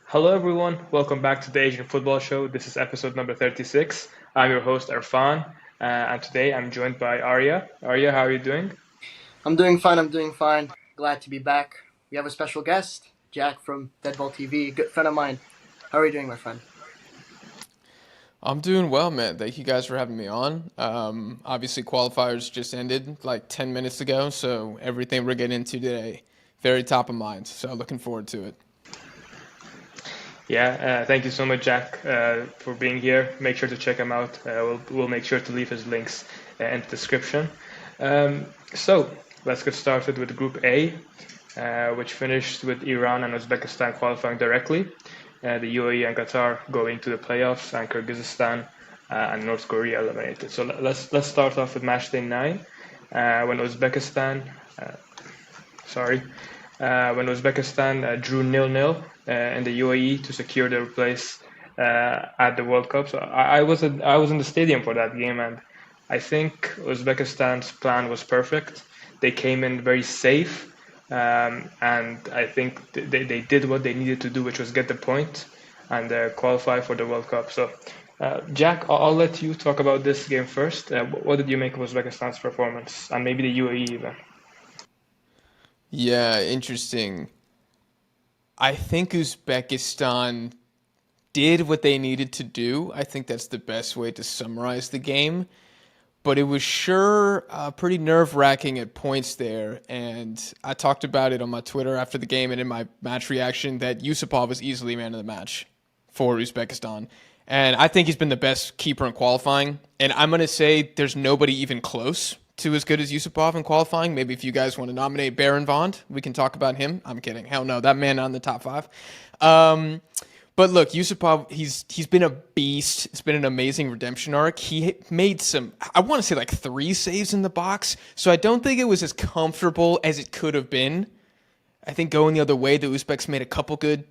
Hello, everyone. Welcome back to the Asian Football Show. This is episode number 36. I'm your host, Erfan, and today I'm joined by Arya. Arya, how are you doing? I'm doing fine. Glad to be back. We have a special guest, Jack from Deadball TV, a good friend of mine. How are you doing, my friend? I'm doing well, man. Thank you guys for having me on. Obviously, qualifiers just ended like 10 minutes ago, so everything we're getting into today, very top of mind. So looking forward to it. Yeah, thank you so much, Jack, for being here. Make sure to check him out. We'll make sure to leave his links in the description. So let's get started with Group A, which finished with Iran and Uzbekistan qualifying directly. The UAE and Qatar going to the playoffs, and Kyrgyzstan and North Korea eliminated. So let's start off with Matchday 9, when Uzbekistan, drew 0-0 in the UAE to secure their place at the World Cup. So I was in the stadium for that game, and I think Uzbekistan's plan was perfect. They came in very safe. And I think they did what they needed to do, which was get the point and qualify for the World Cup. So, Jack, I'll let you talk about this game first. What did you make of Uzbekistan's performance, and maybe the UAE even? Yeah, interesting. I think Uzbekistan did what they needed to do. I think that's the best way to summarize the game. But it was sure pretty nerve-wracking at points there. And I talked about it on my Twitter after the game and in my match reaction that Yusupov was easily man of the match for Uzbekistan. And I think he's been the best keeper in qualifying. And I'm going to say there's nobody even close to as good as Yusupov in qualifying. Maybe if you guys want to nominate Baron Vond, we can talk about him. I'm kidding. Hell no, that man on the top five. But look, Yusupov, he's been a beast. It's been an amazing redemption arc. He made some, I want to say like 3 saves in the box. So I don't think it was as comfortable as it could have been. I think going the other way, the Uzbeks made a couple good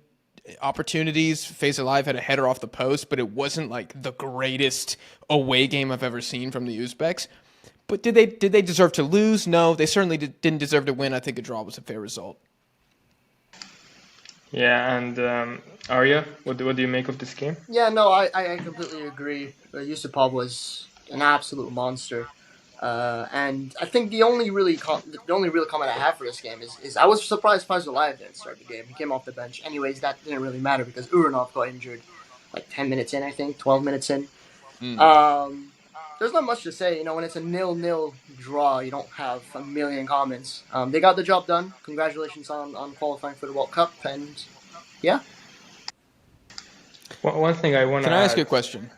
opportunities. FaZe Alive had a header off the post, but it wasn't like the greatest away game I've ever seen from the Uzbeks. But did they deserve to lose? No, they certainly didn't deserve to win. I think a draw was a fair result. Yeah, and Arya, what do you make of this game? Yeah, no, I completely agree. Yusupov was an absolute monster. And I think the only real comment I have for this game is I was surprised FaZe Alive didn't start the game. He came off the bench. Anyways, that didn't really matter because Uranov got injured like 10 minutes in, I think, 12 minutes in. There's not much to say. You know, when it's a 0-0 draw, you don't have a million comments. They got the job done. Congratulations on qualifying for the World Cup. And yeah. One thing I want to Can I ask you a question?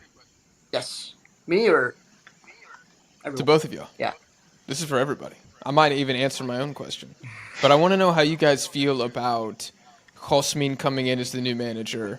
Yes. Me or everyone? To both of you. Yeah. This is for everybody. I might even answer my own question. But I want to know how you guys feel about Hoseiny coming in as the new manager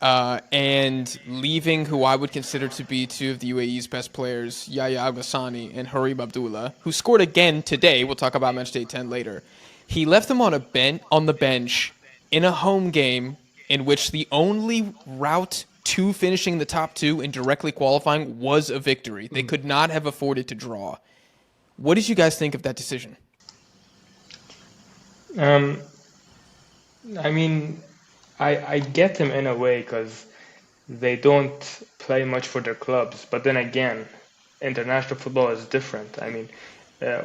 and leaving who I would consider to be 2 of the UAE's best players, Yahya Al-Ghassani and Harib Abdullah, who scored again today. We'll talk about Matchday 10 later. He left them on the bench in a home game in which the only route to finishing the top 2 and directly qualifying was a victory. They could not have afforded to draw. What did you guys think of that decision? I mean, I get him in a way because they don't play much for their clubs. But then again, international football is different. I mean,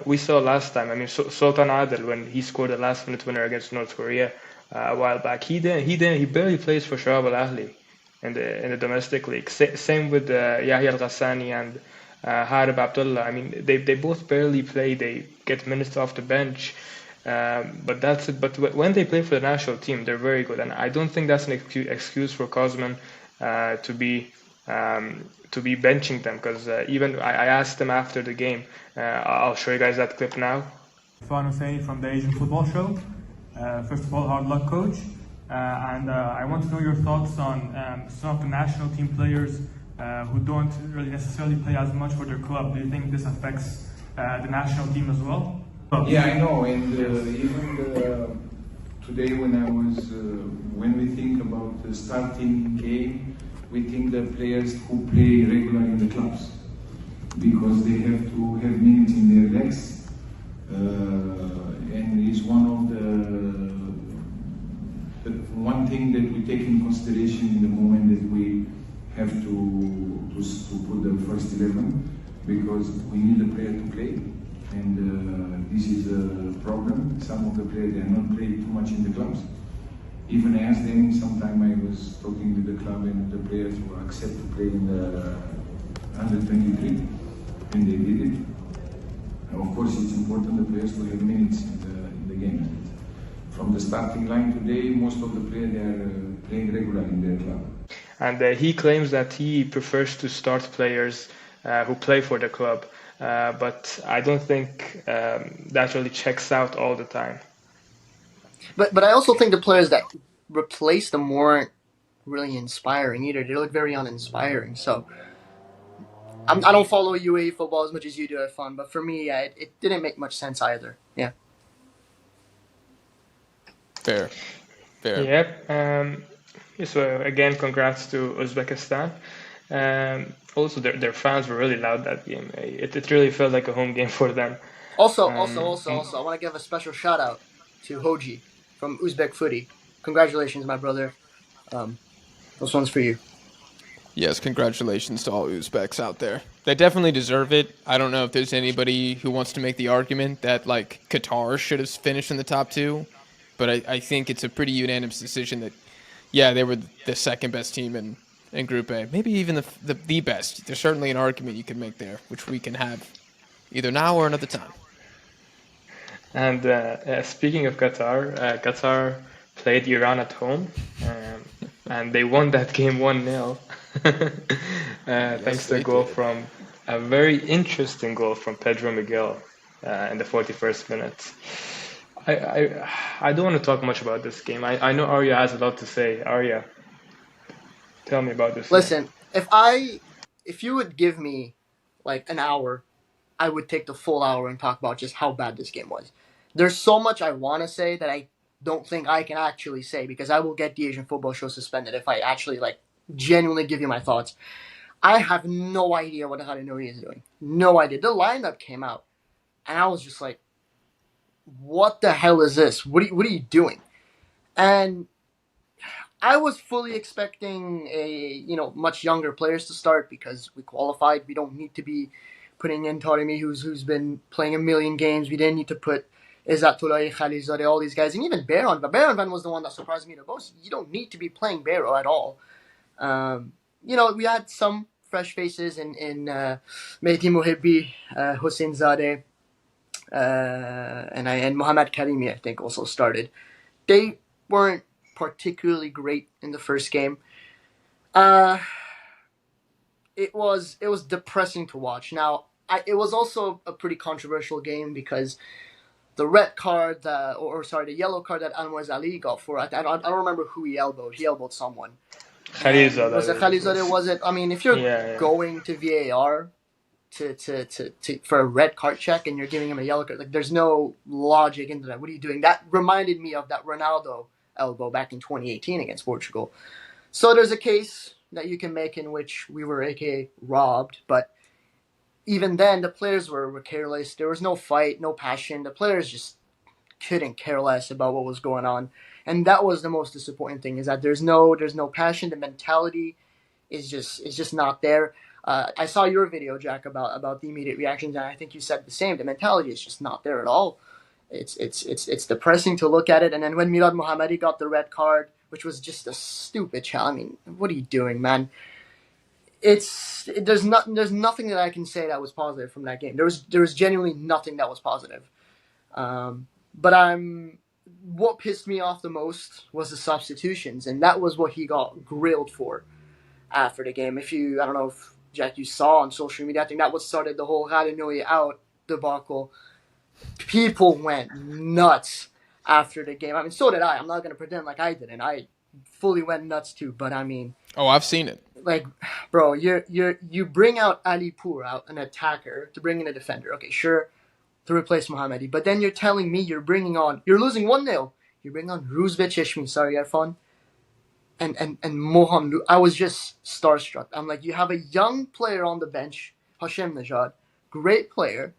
we saw last time. I mean, Sultan Adel, when he scored the last-minute winner against North Korea a while back, he barely plays for Shabab Al Ahly in the domestic league. Same with Yahya Al Ghassani and Harib Abdullah. I mean, they both barely play. They get minutes off the bench. But that's it. But when they play for the national team, they're very good, and I don't think that's an excuse for Kozman to be benching them. Because even I asked them after the game. I'll show you guys that clip now. Erfan Hoseiny from the Asian Football Show. First of all, hard luck, coach. And I want to know your thoughts on some of the national team players who don't really necessarily play as much for their club. Do you think this affects the national team as well? Yeah, I know, and even today when we think about the starting game, we think the players who play regularly in the clubs because they have to have minutes in their legs, and it's one one thing that we take in consideration in the moment that we have to put the first 11, because we need the player to play, and this is a problem. Some of the players, they are not playing too much in the clubs. Even I asked them, sometime I was talking with the club and the players who accept to play in the under 23, and they did it. Of course, it's important the players to have minutes in the game. From the starting line today, most of the players, they are playing regularly in their club. And he claims that he prefers to start players who play for the club, but I don't think that really checks out all the time. But I also think the players that replaced them weren't really inspiring either. They look very uninspiring. So I don't follow UAE football as much as you do, Erfan, but for me, it didn't make much sense either. Yeah. Fair. Yep. So again, congrats to Uzbekistan. Also, their fans were really loud that game. It really felt like a home game for them. Also, I want to give a special shout out to Hoji from Uzbek Footy. Congratulations, my brother. This one's for you. Yes, congratulations to all Uzbeks out there. They definitely deserve it. I don't know if there's anybody who wants to make the argument that like Qatar should have finished in the top two, but I think it's a pretty unanimous decision that, yeah, they were the second best team in Group A. Maybe even the best. There's certainly an argument you can make there, which we can have either now or another time. And speaking of Qatar, Qatar played Iran at home, and they won that game 1-0. Thanks to a goal from a very interesting goal from Pedro Miguel in the 41st minute. I don't want to talk much about this game. I know Arya has a lot to say. Arya, tell me about this. Listen, if you would give me like an hour, I would take the full hour and talk about just how bad this game was. There's so much I want to say that I don't think I can actually say, because I will get the Asian Football Show suspended if I actually genuinely give you my thoughts. I have no idea what Arya Nourizadeh is doing. No idea. The lineup came out, and I was just like, what the hell is this? What are you doing? And I was fully expecting much younger players to start, because we qualified. We don't need to be putting in Taremi, who's been playing a million games. We didn't need to put Izzatullah, Khalizadeh, all these guys, and even Beran. But Beran was the one that surprised me the most. You don't need to be playing Beran at all. We had some fresh faces in Mahdi Muhibbi, Hossein Zadeh, and Mohamed Karimi, I think, also started. They weren't particularly great in the first game. It was depressing to watch. Now, it was also a pretty controversial game, because the red card, the yellow card that Anwar Ali got for it, I don't remember who he elbowed. He elbowed someone. Khalizadeh. Was it Khalizadeh? Was it? I mean, if you're going to VAR to for a red card check and you're giving him a yellow card, there's no logic into that. What are you doing? That reminded me of that Ronaldo elbow back in 2018 against Portugal. So there's a case that you can make in which we were aka robbed, but even then the players were careless. There was no fight, no passion. The players just couldn't care less about what was going on, and that was the most disappointing thing, is that there's no passion. The mentality is just not there. I saw your video, Jack, about the immediate reactions, and I think you said the same. The mentality is just not there at all. It's depressing to look at it. And then when Milad Mohammadi got the red card, which was just a stupid challenge. I mean, what are you doing, man? There's nothing that I can say that was positive from that game. There was genuinely nothing that was positive. But what pissed me off the most was the substitutions, and that was what he got grilled for after the game. I don't know if Jack, you saw on social media, I think that what started the whole Harinoi out debacle. People went nuts after the game. I mean, so did I. I'm not going to pretend like I didn't. I fully went nuts too. But I mean, I've seen it. Bro, you bring out Alipur out, an attacker, to bring in a defender. Okay, sure, to replace Mohammadi. But then you're telling me you're losing 1-0. You bring on Ruzbe Cheshmi, sorry, Erfan, and Mohan Lu. I was just starstruck. I'm like, you have a young player on the bench, Hashem Najad, great player,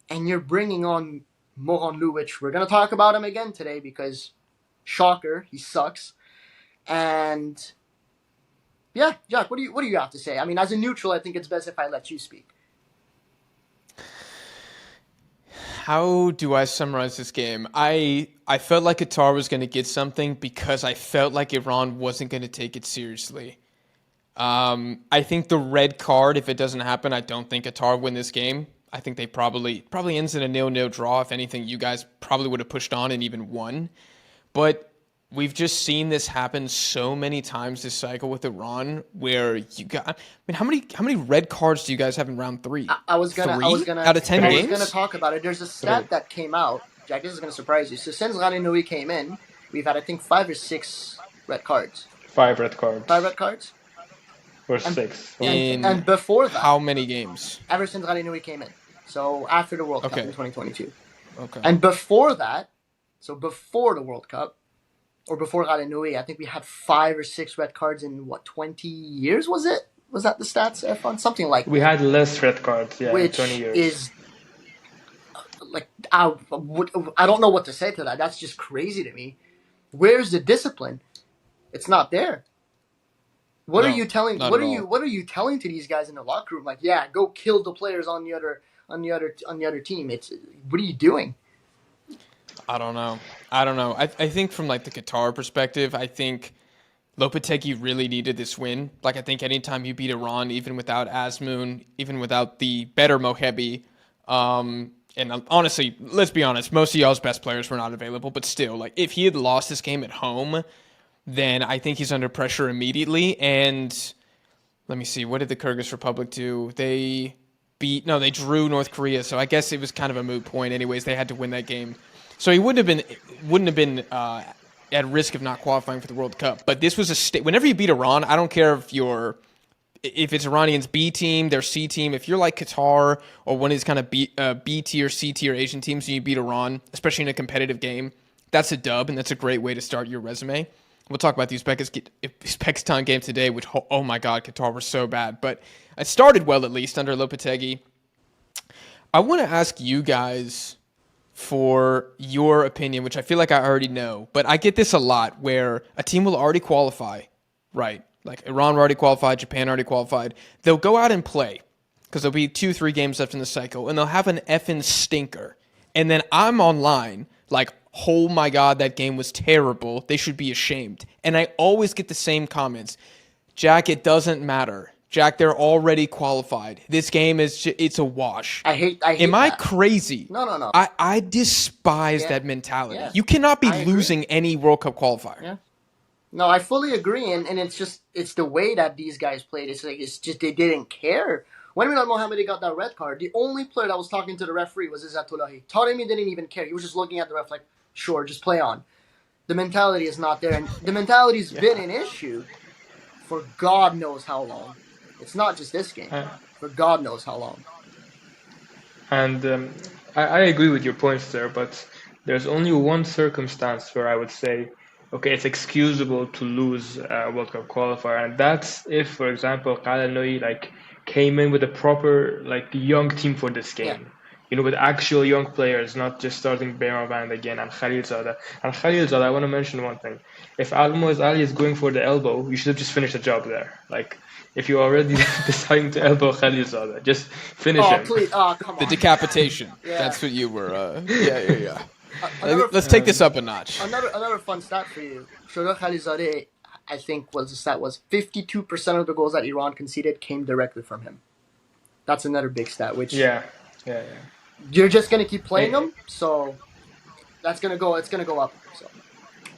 and you're bringing on Mohan Lu, which we're going to talk about him again today because, shocker, he sucks. And yeah, Jack, what do you have to say? I mean, as a neutral, I think it's best if I let you speak. How do I summarize this game? I felt like Qatar was going to get something because I felt like Iran wasn't going to take it seriously. I think the red card, if it doesn't happen, I don't think Qatar win this game. I think they probably ends in a 0-0 draw. If anything, you guys probably would have pushed on and even won. But we've just seen this happen so many times this cycle with Iran, where you got. I mean, how many red cards do you guys have in round 3? I was gonna out of 10 games. I was gonna talk about it. There's a stat that came out, Jack. This is gonna surprise you. So since Arya Nourizadeh came in, we've had I think 5 or 6 red cards. 5 red cards. 5 red cards. Or 6. And before that, how many games? Ever since Arya Nourizadeh came in, so after the World Cup in 2022. Okay. And before that, so before the World Cup, or before Arya Nourizadeh, I think we had 5 or 6 red cards in 20 years. Was it? Was that the stats, Erfan? Something like we had less red cards, in which 20 years. Is like I don't know what to say to that. That's just crazy to me. Where's the discipline? It's not there. What are you telling? What are you telling to these guys in the locker room? Like, yeah, go kill the players on the other team. What are you doing? I don't know. I think from like the Qatar perspective, I think Lopetegui really needed this win. Like, I think anytime you beat Iran, even without Azmoun, even without the better Mohebi, and honestly, let's be honest, most of y'all's best players were not available, but still, like, if he had lost this game at home, then I think he's under pressure immediately. And let me see, what did the Kyrgyz Republic do? They drew North Korea, so I guess it was kind of a moot point. Anyways, they had to win that game. So he wouldn't have been at risk of not qualifying for the World Cup. But this was whenever you beat Iran, I don't care if it's Iranians B team, their C team. If you're like Qatar or one of these kind of B tier, C tier Asian teams, and you beat Iran, especially in a competitive game, that's a dub, and that's a great way to start your resume. We'll talk about the Uzbekistan game today, which, oh my God, Qatar were so bad. But it started well, at least, under Lopetegui. I want to ask you guys for your opinion, which I feel like I already know. But I get this a lot, where a team will already qualify, right? Like Iran already qualified, Japan already qualified. They'll go out and play, because there'll be 2-3 games left in the cycle, and they'll have an effing stinker. And then I'm online, like, oh my God, that game was terrible. They should be ashamed. And I always get the same comments. Jack, it doesn't matter. Jack, they're already qualified. This game it's a wash. I hate Am that. I crazy? No. I despise that mentality. Yeah. You cannot be losing any World Cup qualifier. Yeah. No, I fully agree, and it's the way that these guys played. It's just they didn't care. When Minal Mohammadi got that red card, the only player that was talking to the referee was Izzatullahi. Taremi didn't even care. He was just looking at the ref like, sure, just play on. The mentality is not there, and the mentality's been an issue for God knows how long. It's not just this game. For God knows how long. And I agree with your points there, but there's only one circumstance where I would say, okay, it's excusable to lose a World Cup qualifier, and that's if, for example, Arya Nourizadeh came in with a proper young team for this game. Yeah. You know, with actual young players, not just starting Band again and Khalilzadeh. And Khalilzadeh, I want to mention one thing. If Almoz Ali is going for the elbow, you should have just finished the job there. Like, if you're already deciding to elbow Khalilzadeh, just finish him. Please. Oh, come on. The decapitation. Yeah. That's what you were. Yeah. Let's take this up a notch. Another fun stat for you. Shoga Khalilzadeh, I think the stat was 52% of the goals that Iran conceded came directly from him. That's another big stat, which... Yeah. You're just going to keep playing them, so it's going to go up. So.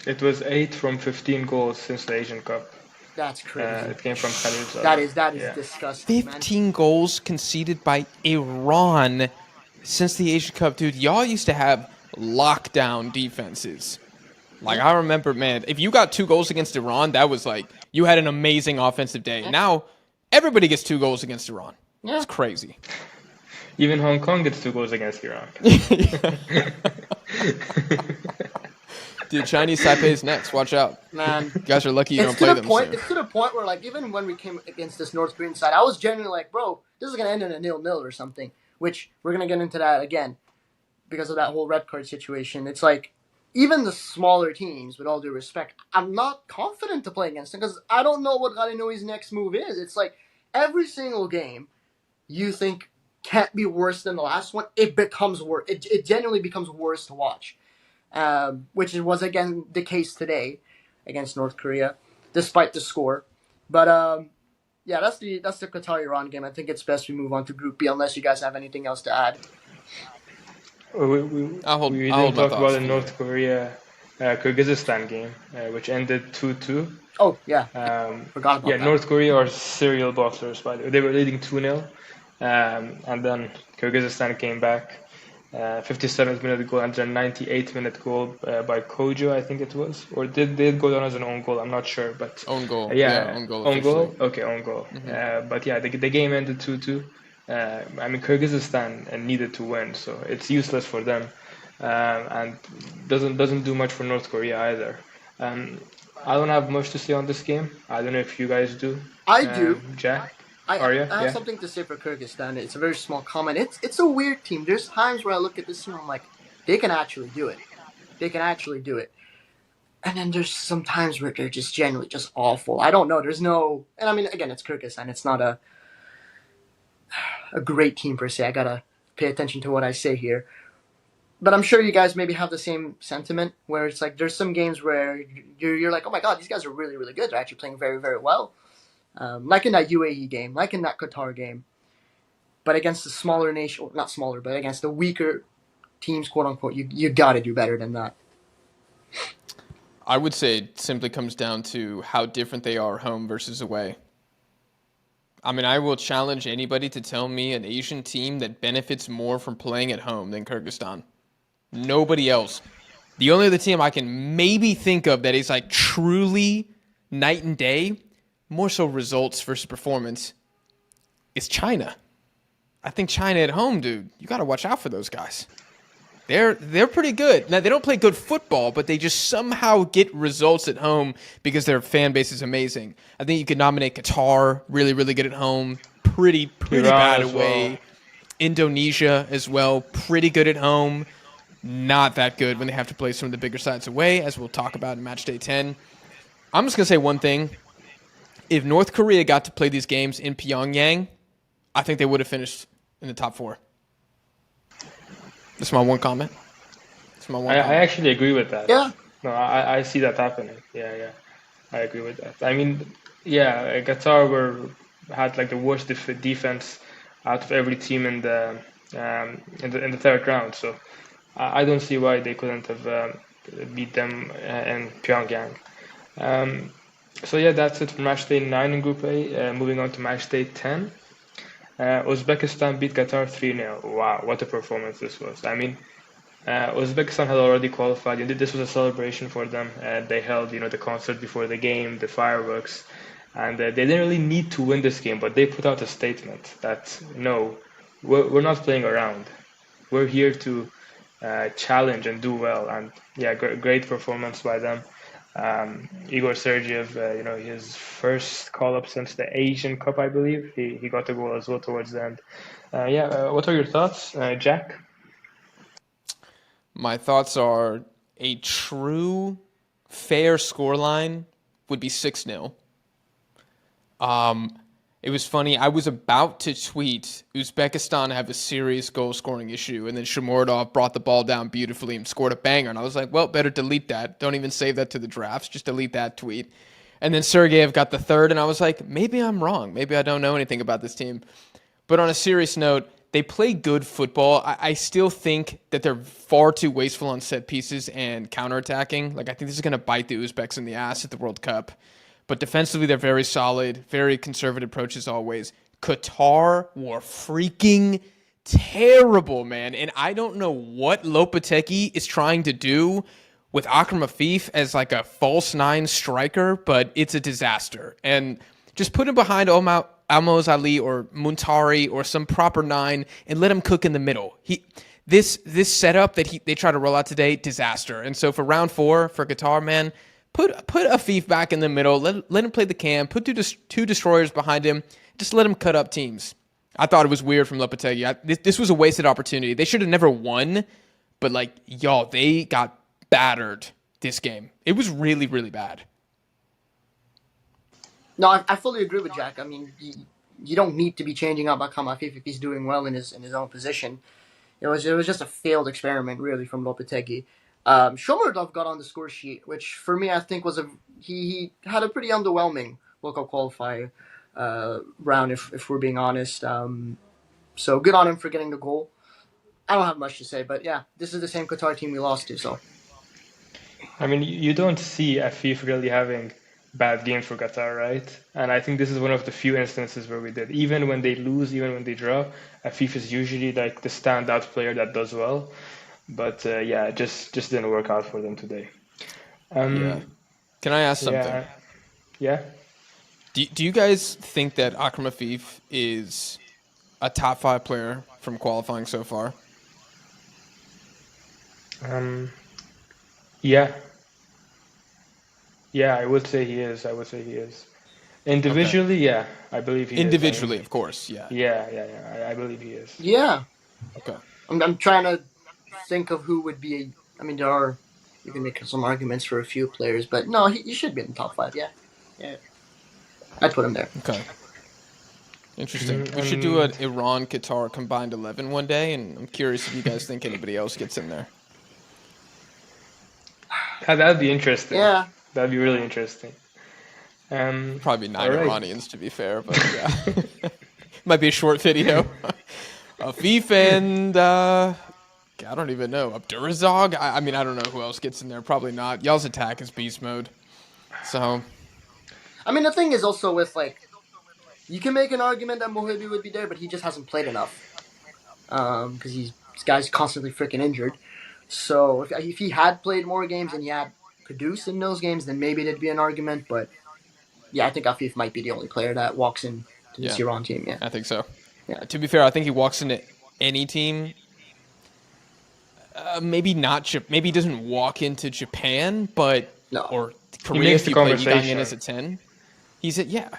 It was 8 from 15 goals since the Asian Cup. That's crazy. It came from Khalilzadeh. That is disgusting, 15 goals conceded by Iran since the Asian Cup. Dude, y'all used to have lockdown defenses. Like, I remember, man, if you got 2 goals against Iran, that was like, you had an amazing offensive day. Yeah. Now, everybody gets 2 goals against Iran. Yeah. It's crazy. Even Hong Kong gets 2 goals against Iran. Dude, Chinese Taipei is next. Watch out. Man. You guys are lucky you don't play them soon. It's to the point where, even when we came against this North Korean side, I was genuinely like, bro, this is going to end in a 0-0 or something, which we're going to get into that again because of that whole red card situation. It's like, even the smaller teams, with all due respect, I'm not confident to play against them because I don't know what Arya next move is. It's like every single game you think can't be worse than the last one, it becomes worse. It genuinely becomes worse to watch, which was again the case today against North Korea, despite the score. But yeah, that's the Qatar-Iran game. I think it's best we move on to Group B unless you guys have anything else to add. We didn't talk about the North Korea Kyrgyzstan game, which ended 2-2. Oh yeah, forgot about that. North Korea are serial boxers. By the way, they were leading 2-0, and then Kyrgyzstan came back. 57th minute goal and then 98th minute goal by Kojo, I think it was, or did it go down as an own goal? I'm not sure, but own goal. Own goal. Okay, own goal. Mm-hmm. But yeah, the game ended 2-2. I mean, Kyrgyzstan needed to win, so it's useless for them, and doesn't do much for North Korea either. I don't have much to say on this game. I don't know if you guys do. I do. Jack. I have something to say for Kyrgyzstan. It's a very small comment. It's a weird team. There's times where I look at this team, I'm like, they can actually do it. And then there's some times where they're just generally just awful. I don't know. And I mean, again, it's Kyrgyzstan. It's not a great team per se. I gotta pay attention to what I say here. But I'm sure you guys maybe have the same sentiment where it's like there's some games where you're like, oh my god, these guys are really, really good. They're actually playing very, very well. Like in that UAE game, like in that Qatar game. But against the smaller nation, not smaller, but against the weaker teams, quote unquote, you got to do better than that. I would say it simply comes down to how different they are home versus away. I mean, I will challenge anybody to tell me an Asian team that benefits more from playing at home than Kyrgyzstan. Nobody else. The only other team I can maybe think of that is like truly night and day, more so results versus performance, is China. I think China at home, dude, you got to watch out for those guys. They're pretty good. Now, they don't play good football, but they just somehow get results at home because their fan base is amazing. I think you could nominate Qatar, really, really good at home, pretty bad away. Well. Indonesia as well, pretty good at home, not that good when they have to play some of the bigger sides away, as we'll talk about in Matchday 10. I'm just going to say one thing. If North Korea got to play these games in Pyongyang, I think they would have finished in the top 4. That's my one comment. I actually agree with that. Yeah. No, I see that happening. Yeah. I agree with that. I mean, yeah, Qatar had like the worst defense out of every team in the third round. So I don't see why they couldn't have beat them in Pyongyang. So yeah, that's it for Matchday 9 in Group A. Moving on to Matchday 10. Uzbekistan beat Qatar 3-0. Wow, what a performance this was. I mean, Uzbekistan had already qualified. This was a celebration for them. They held, the concert before the game, the fireworks, and they didn't really need to win this game, but they put out a statement that, no, we're not playing around. We're here to challenge and do well. And yeah, great performance by them. Igor Sergeyev, his first call-up since the Asian Cup, I believe. He got the goal as well towards the end. What are your thoughts, Jack? My thoughts are a true fair scoreline would be 6-0. It was funny. I was about to tweet Uzbekistan have a serious goal-scoring issue, and then Shomurodov brought the ball down beautifully and scored a banger. And I was like, well, better delete that. Don't even save that to the drafts. Just delete that tweet. And then Sergeyev got the third, and I was like, maybe I'm wrong. Maybe I don't know anything about this team. But on a serious note, they play good football. I still think that they're far too wasteful on set pieces and counterattacking. Like, I think this is going to bite the Uzbeks in the ass at the World Cup. But defensively, they're very solid, very conservative approach as always. Qatar were freaking terrible, man. And I don't know what Lopetegui is trying to do with Akram Afif as like a false 9 striker, but it's a disaster. And just put him behind Almoz Ali or Muntari or some proper 9 and let him cook in the middle. This setup that they try to roll out today, disaster. And so for round 4 for Qatar, man, Put Afif back in the middle. Let him play the cam. Put two destroyers behind him. Just let him cut up teams. I thought it was weird from Lopetegui. This was a wasted opportunity. They should have never won. But, y'all, they got battered this game. It was really, really bad. No, I fully agree with Jack. I mean, you don't need to be changing out Bakam Afif if he's doing well in his own position. It was just a failed experiment, really, from Lopetegui. Shomurodov got on the score sheet, which for me I think was he had a pretty underwhelming World Cup qualifier round, if we're being honest. So good on him for getting the goal. I don't have much to say, but yeah, this is the same Qatar team we lost to. So I mean, you don't see Afif really having bad games for Qatar, right? And I think this is one of the few instances where we did. Even when they lose, even when they draw, Afif is usually like the standout player that does well. But yeah, just didn't work out for them today. Yeah. Can I ask something? Yeah. Do you guys think that Akram Afif is a top 5 player from qualifying so far? Yeah. Yeah, I would say he is. Individually, yeah, I believe he is. Individually, of course, yeah. Yeah. I believe he is. yeah, Okay. I'm trying to think of who would be. I mean, you can make some arguments for a few players, but no, he should be in the top 5. Yeah. I'd put him there. Okay. Interesting. We should do an Iran-Qatar combined 11 one day, and I'm curious if you guys think anybody else gets in there. That'd be interesting. Yeah. That'd be really interesting. Probably 9 right. Iranians, to be fair, but yeah. Might be a short video. Afif and, I don't even know, Abdurazak? I mean, I don't know who else gets in there. Probably not. Y'all's attack is beast mode. So, I mean, the thing is also with, like, you can make an argument that Mohibi would be there, but he just hasn't played enough. Because this guy's constantly freaking injured. So if he had played more games and he had produced in those games, then maybe there'd be an argument. But yeah, I think Afif might be the only player that walks into this Iran team. Yeah, I think so. Yeah. To be fair, I think he walks into any team. Maybe not. Maybe he doesn't walk into Japan, but or Korea if you play Iganyan as a 10. He's yeah,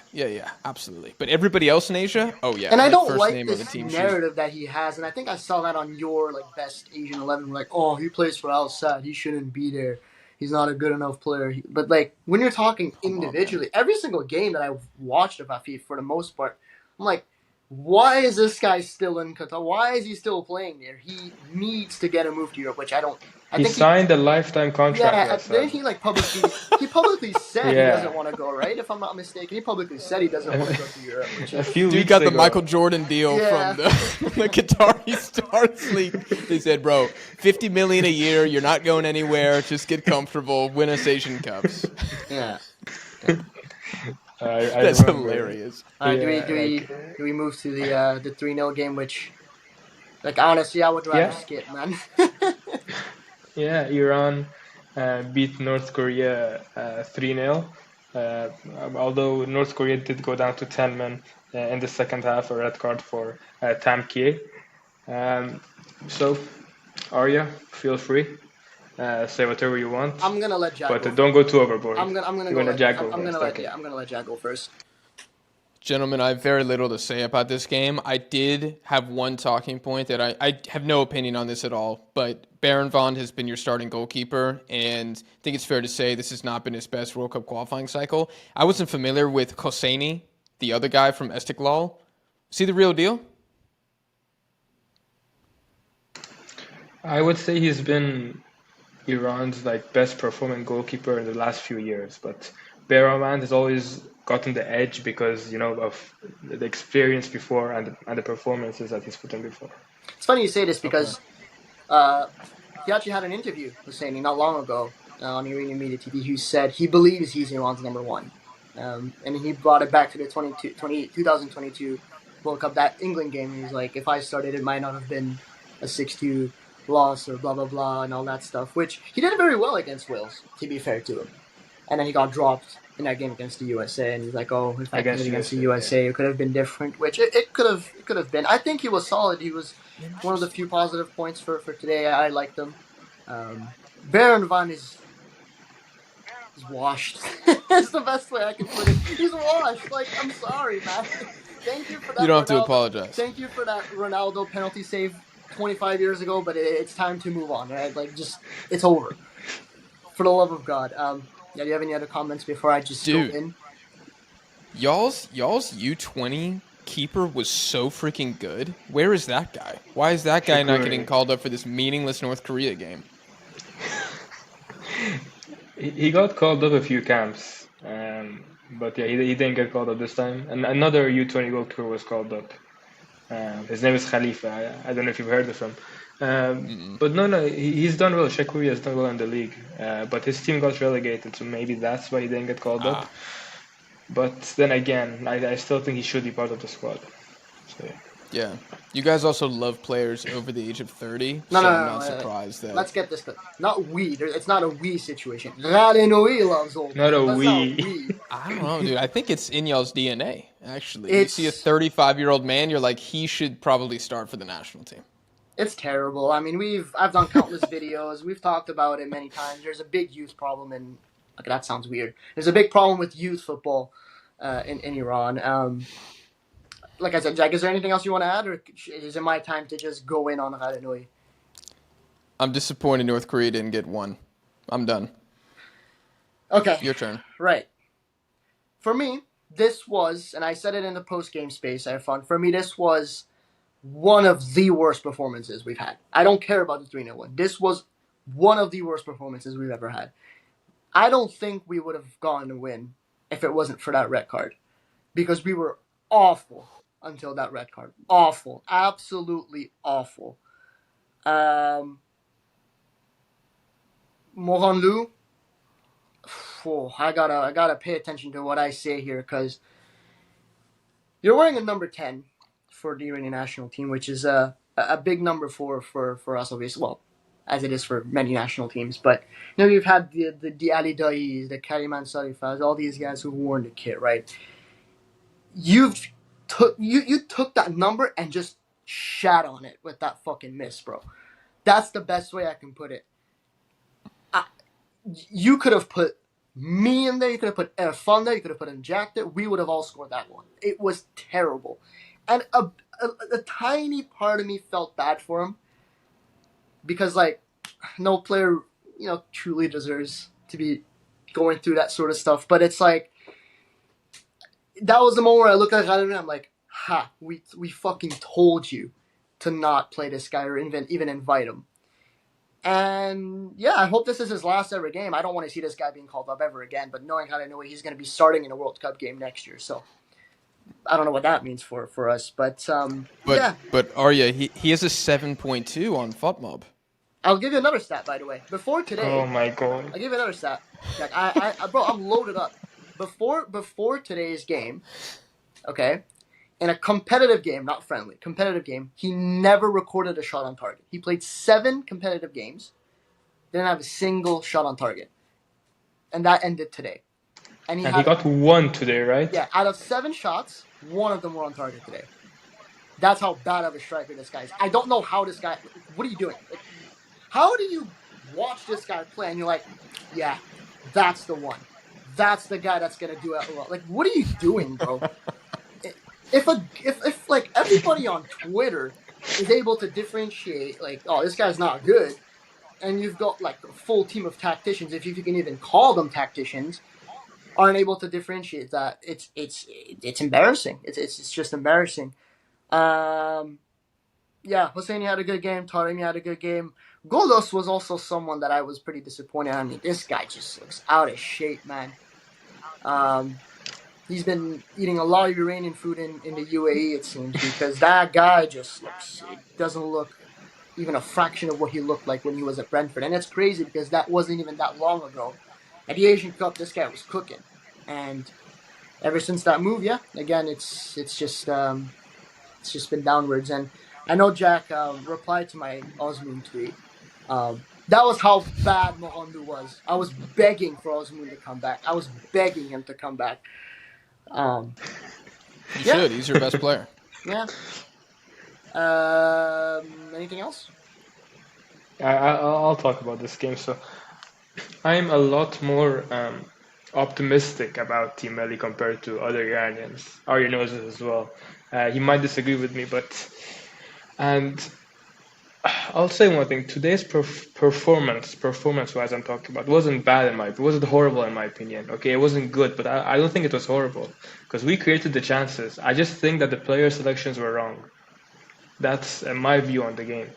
absolutely. But everybody else in Asia, oh yeah. And I don't first like name this of the team narrative that he has, and I think I saw that on your best Asian 11. Like, oh, he plays for Al Sadd, he shouldn't be there. He's not a good enough player. But when you're talking individually, every single game that I've watched of Afif, for the most part, I'm like, why is this guy still in Qatar? Why is he still playing there? He needs to get a move to Europe, which I don't. He signed a lifetime contract. Yeah, then he publicly said he doesn't want to go, right? If I'm not mistaken, he publicly said he doesn't want to go to Europe. Dude got the Michael Jordan deal from the Qatari Stars League. They said, bro, $50 million a year, you're not going anywhere. Just get comfortable, win us Asian Cups. Yeah. That's hilarious. Do we move to the 3-0 game, which, honestly, I would rather skip, man. Yeah, Iran beat North Korea 3-0. Although North Korea did go down to 10 men in the second half, a red card for Tam Kie. So, Arya, feel free. Say whatever you want. I'm gonna let Jack go. But don't go too overboard. I'm gonna let Jack go first. Gentlemen, I have very little to say about this game. I did have one talking point that I have no opinion on this at all, but Erfan has been your starting goalkeeper, and I think it's fair to say this has not been his best World Cup qualifying cycle. I wasn't familiar with Hoseiny, the other guy from Istiklal. Is he the real deal? I would say he's been Iran's best performing goalkeeper in the last few years, but Erfan has always gotten the edge because of the experience before and the performances that he's put in before. It's funny you say this because he actually had an interview with Hoseiny not long ago on Iranian Media TV who said he believes he's Iran's number one. And he brought it back to the 2022 World Cup, that England game. He was like, if I started, it might not have been a 6-2 loss or blah, blah, blah, and all that stuff, which he did very well against Wales, to be fair to him. And then he got dropped in that game against the USA, and he's like, oh, if I played against the USA, it could have been different, which it could have been. I think he was solid. He was one of the few positive points for today. I liked him. Erfan is washed. That's the best way I can put it. He's washed. I'm sorry, man. Thank you for that. You don't have to apologize. Thank you for that Ronaldo penalty save 25 years ago, but it's time to move on, right? It's over. For the love of God. Do you have any other comments before I just go in? Y'all's U20 keeper was so freaking good. Where is that guy? Why is that guy not getting called up for this meaningless North Korea game? He got called up a few camps, but yeah, he didn't get called up this time. And another U20 goalkeeper was called up. His name is Khalifa. I don't know if you've heard of him. But no, he's done well. Czech Korea has done well in the league. But his team got relegated, so maybe that's why he didn't get called up. But then again, I still think he should be part of the squad. So, yeah. You guys also love players over the age of 30, I'm not surprised that... Let's get this clear. Not we. It's not a we situation. Arya Nourizadeh loves old not players. a we. I don't know, dude. I think it's in y'all's DNA, actually. You see a 35-year-old man, you're like, he should probably start for the national team. It's terrible. I mean, I've done countless videos. We've talked about it many times. There's a big youth problem in... Okay, that sounds weird. There's a big problem with youth football in Iran. Like I said, Jack, is there anything else you want to add, or is it my time to just go in on Arya Nourizadeh? I'm disappointed North Korea didn't get one. I'm done. Okay. Your turn. Right. For me, this was, and I said it in the post-game space, Erfan, for me, this was one of the worst performances we've had. I don't care about the 3-0 win. This was one of the worst performances we've ever had. I don't think we would have gotten a win if it wasn't for that red card, because we were awful until that red card. Awful. Absolutely awful. Mohanlu, I gotta pay attention to what I say here, because you're wearing a number 10 for the Iranian national team, which is a big number for us, obviously. Well, as it is for many national teams. But you've had the Ali Dais, the Kariman Sarifas, all these guys who worn the kit, right? You took that number and just shat on it with that fucking miss, bro. That's the best way I can put it. You could have put me in there. You could have put Erfan there. You could have put in Jack there. We would have all scored that one. It was terrible. And a tiny part of me felt bad for him, because, like, no player, truly deserves to be going through that sort of stuff. But it's like, that was the moment where I look at it and I'm like, we fucking told you to not play this guy or even invite him. And yeah, I hope this is his last ever game. I don't want to see this guy being called up ever again, but knowing how I know he's going to be starting in a World Cup game next year. So I don't know what that means for us, but yeah. But Arya, he has a 7.2 on FOTMob. I'll give you another stat, by the way. Before today, oh my god! I'll give you another stat. Jack, bro, I'm loaded up. Before today's game, okay, in a competitive game, not friendly, competitive game, he never recorded a shot on target. He played 7 competitive games, didn't have a single shot on target, and that ended today. And he got 1 today, right? Yeah, out of 7 shots, 1 of them were on target today. That's how bad of a striker this guy is. I don't know how this guy... What are you doing? Like, how do you watch this guy play and you're like, yeah, that's the one. That's the guy that's going to do it well. Like, what are you doing, bro? If like, everybody on Twitter is able to differentiate, like, oh, this guy's not good, and you've got, like, a full team of tacticians, if you can even call them tacticians, aren't able to differentiate that, it's embarrassing. It's just embarrassing. Yeah, Hoseiny had a good game. Taremi had a good game. Golos was also someone that I was pretty disappointed. I mean, this guy just looks out of shape, man. He's been eating a lot of Iranian food in the UAE, it seems, because that guy just doesn't look even a fraction of what he looked like when he was at Brentford. And it's crazy because that wasn't even that long ago. At the Asian Cup, this guy was cooking. And ever since that move, yeah, again, it's just been downwards. And I know Jack replied to my Osmoon tweet. That was how bad Mohanlu was. I was begging for Osmoon to come back. I was begging him to come back. You should. He's your best player. Yeah. Anything else? I'll talk about this game. So I'm a lot more optimistic about Team Melli compared to other Iranians. Arya knows it as well. He might disagree with me, and I'll say one thing. Today's performance-wise, I'm talking about, wasn't bad in my, it wasn't horrible in my opinion. Okay, it wasn't good, but I don't think it was horrible because we created the chances. I just think that the player selections were wrong. That's my view on the game.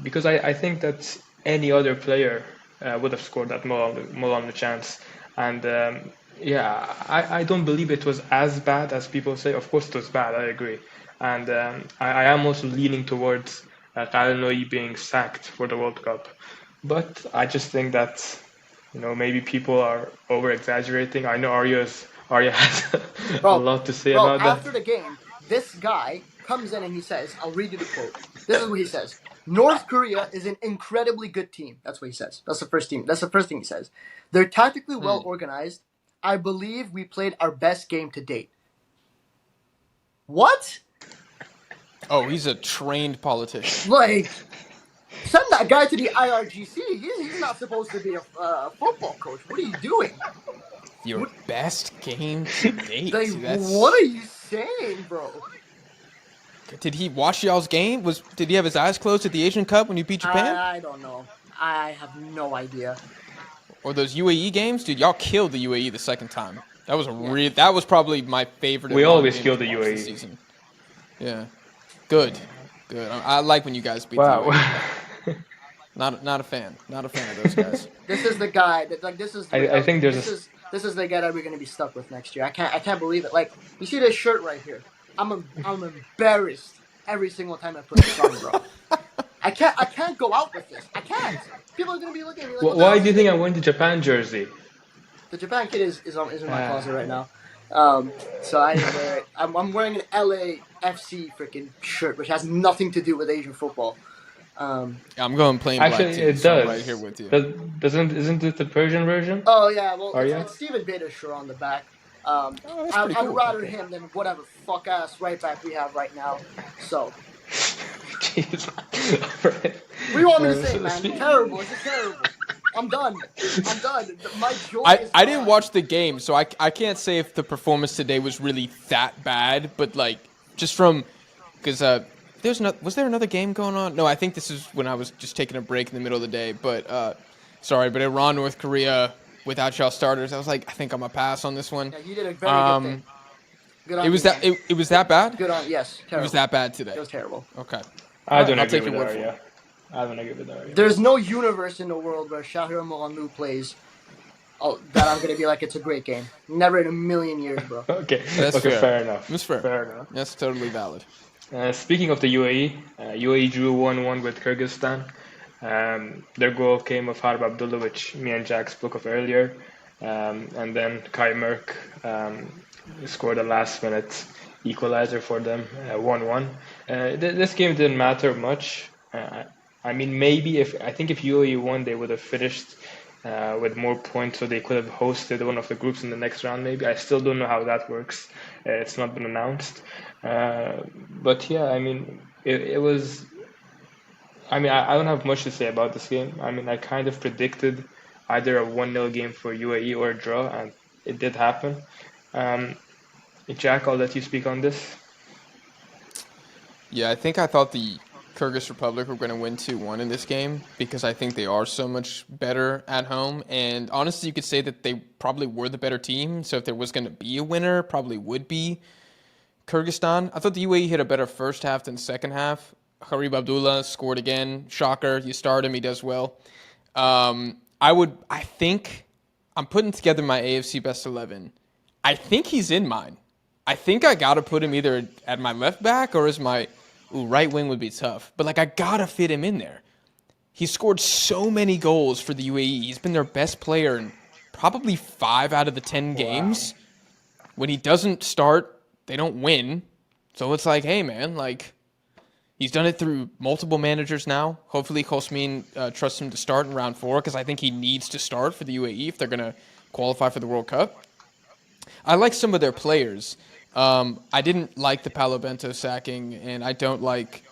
Because I think that any other player would have scored that Molan chance. And yeah, I don't believe it was as bad as people say. Of course, it was bad. I agree. And I am also leaning towards Kalanoui being sacked for the World Cup. But I just think that maybe people are over exaggerating. I know Arya has a lot to say about that. After the game, this guy comes in and he says, I'll read you the quote. This is what he says. North Korea is an incredibly good team. That's what he says. That's the first thing he says. They're tactically well organized. I believe we played our best game to date. What? Oh, he's a trained politician. Like, send that guy to the IRGC. He's not supposed to be a football coach. What are you doing? Your best game to date. Like, what are you saying, bro? Did he watch y'all's game? Did he have his eyes closed at the Asian Cup when you beat Japan? I don't know. I have no idea. Or those UAE games? Dude, y'all killed the UAE the second time. That was that was probably my favorite. We always kill the UAE. Season. Yeah. Good. I like when you guys beat the UAE. Not a fan. Not a fan of those guys. This is the guy that this is. I think this is the guy that we're gonna be stuck with next year. I can't believe it. Like, you see this shirt right here. I'm embarrassed every single time I put this on, bro. I can't go out with this. I can't. People are gonna be looking at me like. Why do you think I'm wearing the Japan jersey? The Japan kid is in my closet right now. So I didn't wear it. I'm wearing an LAFC freaking shirt, which has nothing to do with Asian football. I'm going plain black. Actually, too, it so does. I'm right here with you. Isn't it the Persian version? Oh yeah, well Arya? it's Steven Beta's shirt on the back. I'd I'd rather him than whatever fuck ass right back we have right now. So. Jeez. What do you want me to say, man? Terrible. It's just terrible. I'm done. My joy is I didn't watch the game, so I can't say if the performance today was really that bad, but like just from because was there another game going on? No, I think this is when I was just taking a break in the middle of the day. But sorry, but Iran, North Korea without y'all starters, I was like, I think I'm gonna pass on this one. Yeah, you did a very good thing. Good on it was that it was that bad. Good on yes. Terrible. It was that bad today. It was terrible. Okay. I don't I'll agree take with your word Arya. I don't agree with Arya. There's no universe in the world where Shahir Mohanou plays that I'm gonna be like it's a great game. Never in a million years, bro. Okay. That's fair enough. That's fair. Fair enough. That's totally valid. Speaking of the UAE, UAE drew 1-1 with Kyrgyzstan. Their goal came of Harb Abdullah, which me and Jack spoke of earlier. And then Kai Merk scored a last-minute equalizer for them, 1-1. This game didn't matter much. I mean, maybe if UAE won, they would have finished with more points, so they could have hosted one of the groups in the next round. Maybe I still don't know how that works. It's not been announced. But yeah, I mean, it was. I mean, I don't have much to say about this game. I mean, I kind of predicted either a 1-0 game for UAE or a draw, and it did happen. Jack, I'll let you speak on this. Yeah, I thought the Kyrgyz Republic were going to win 2-1 in this game because I think they are so much better at home. And honestly, you could say that they probably were the better team. So if there was going to be a winner, probably would be Kyrgyzstan. I thought the UAE hit a better first half than second half. Harib Abdullah scored again. Shocker. You start him. He does well. I think I'm putting together my AFC best 11. I think he's in mine. I think I got to put him either at my left back or as my right wing would be tough. But, I got to fit him in there. He scored so many goals for the UAE. He's been their best player in probably 5 out of the 10 games. When he doesn't start, they don't win. So it's like, hey, man, he's done it through multiple managers now. Hopefully, Hoseiny trusts him to start in round 4 because I think he needs to start for the UAE if they're going to qualify for the World Cup. I like some of their players. I didn't like the Paolo Bento sacking, and I don't like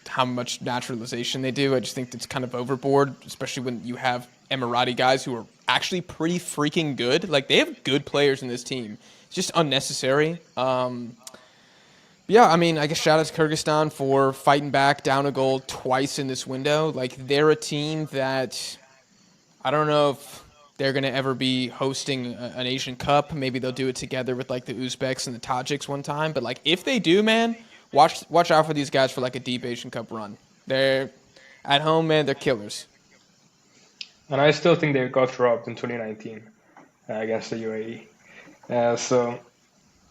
how much naturalization they do. I just think it's kind of overboard, especially when you have Emirati guys who are actually pretty freaking good. They have good players in this team. It's just unnecessary. Yeah, I mean, I guess shout out to Kyrgyzstan for fighting back down a goal twice in this window. Like, they're a team that I don't know if they're going to ever be hosting an Asian Cup. Maybe they'll do it together with, like, the Uzbeks and the Tajiks one time. But, like, if they do, man, watch out for these guys for, like, a deep Asian Cup run. They're at home, man, they're killers. And I still think they got robbed in 2019 against the UAE. So,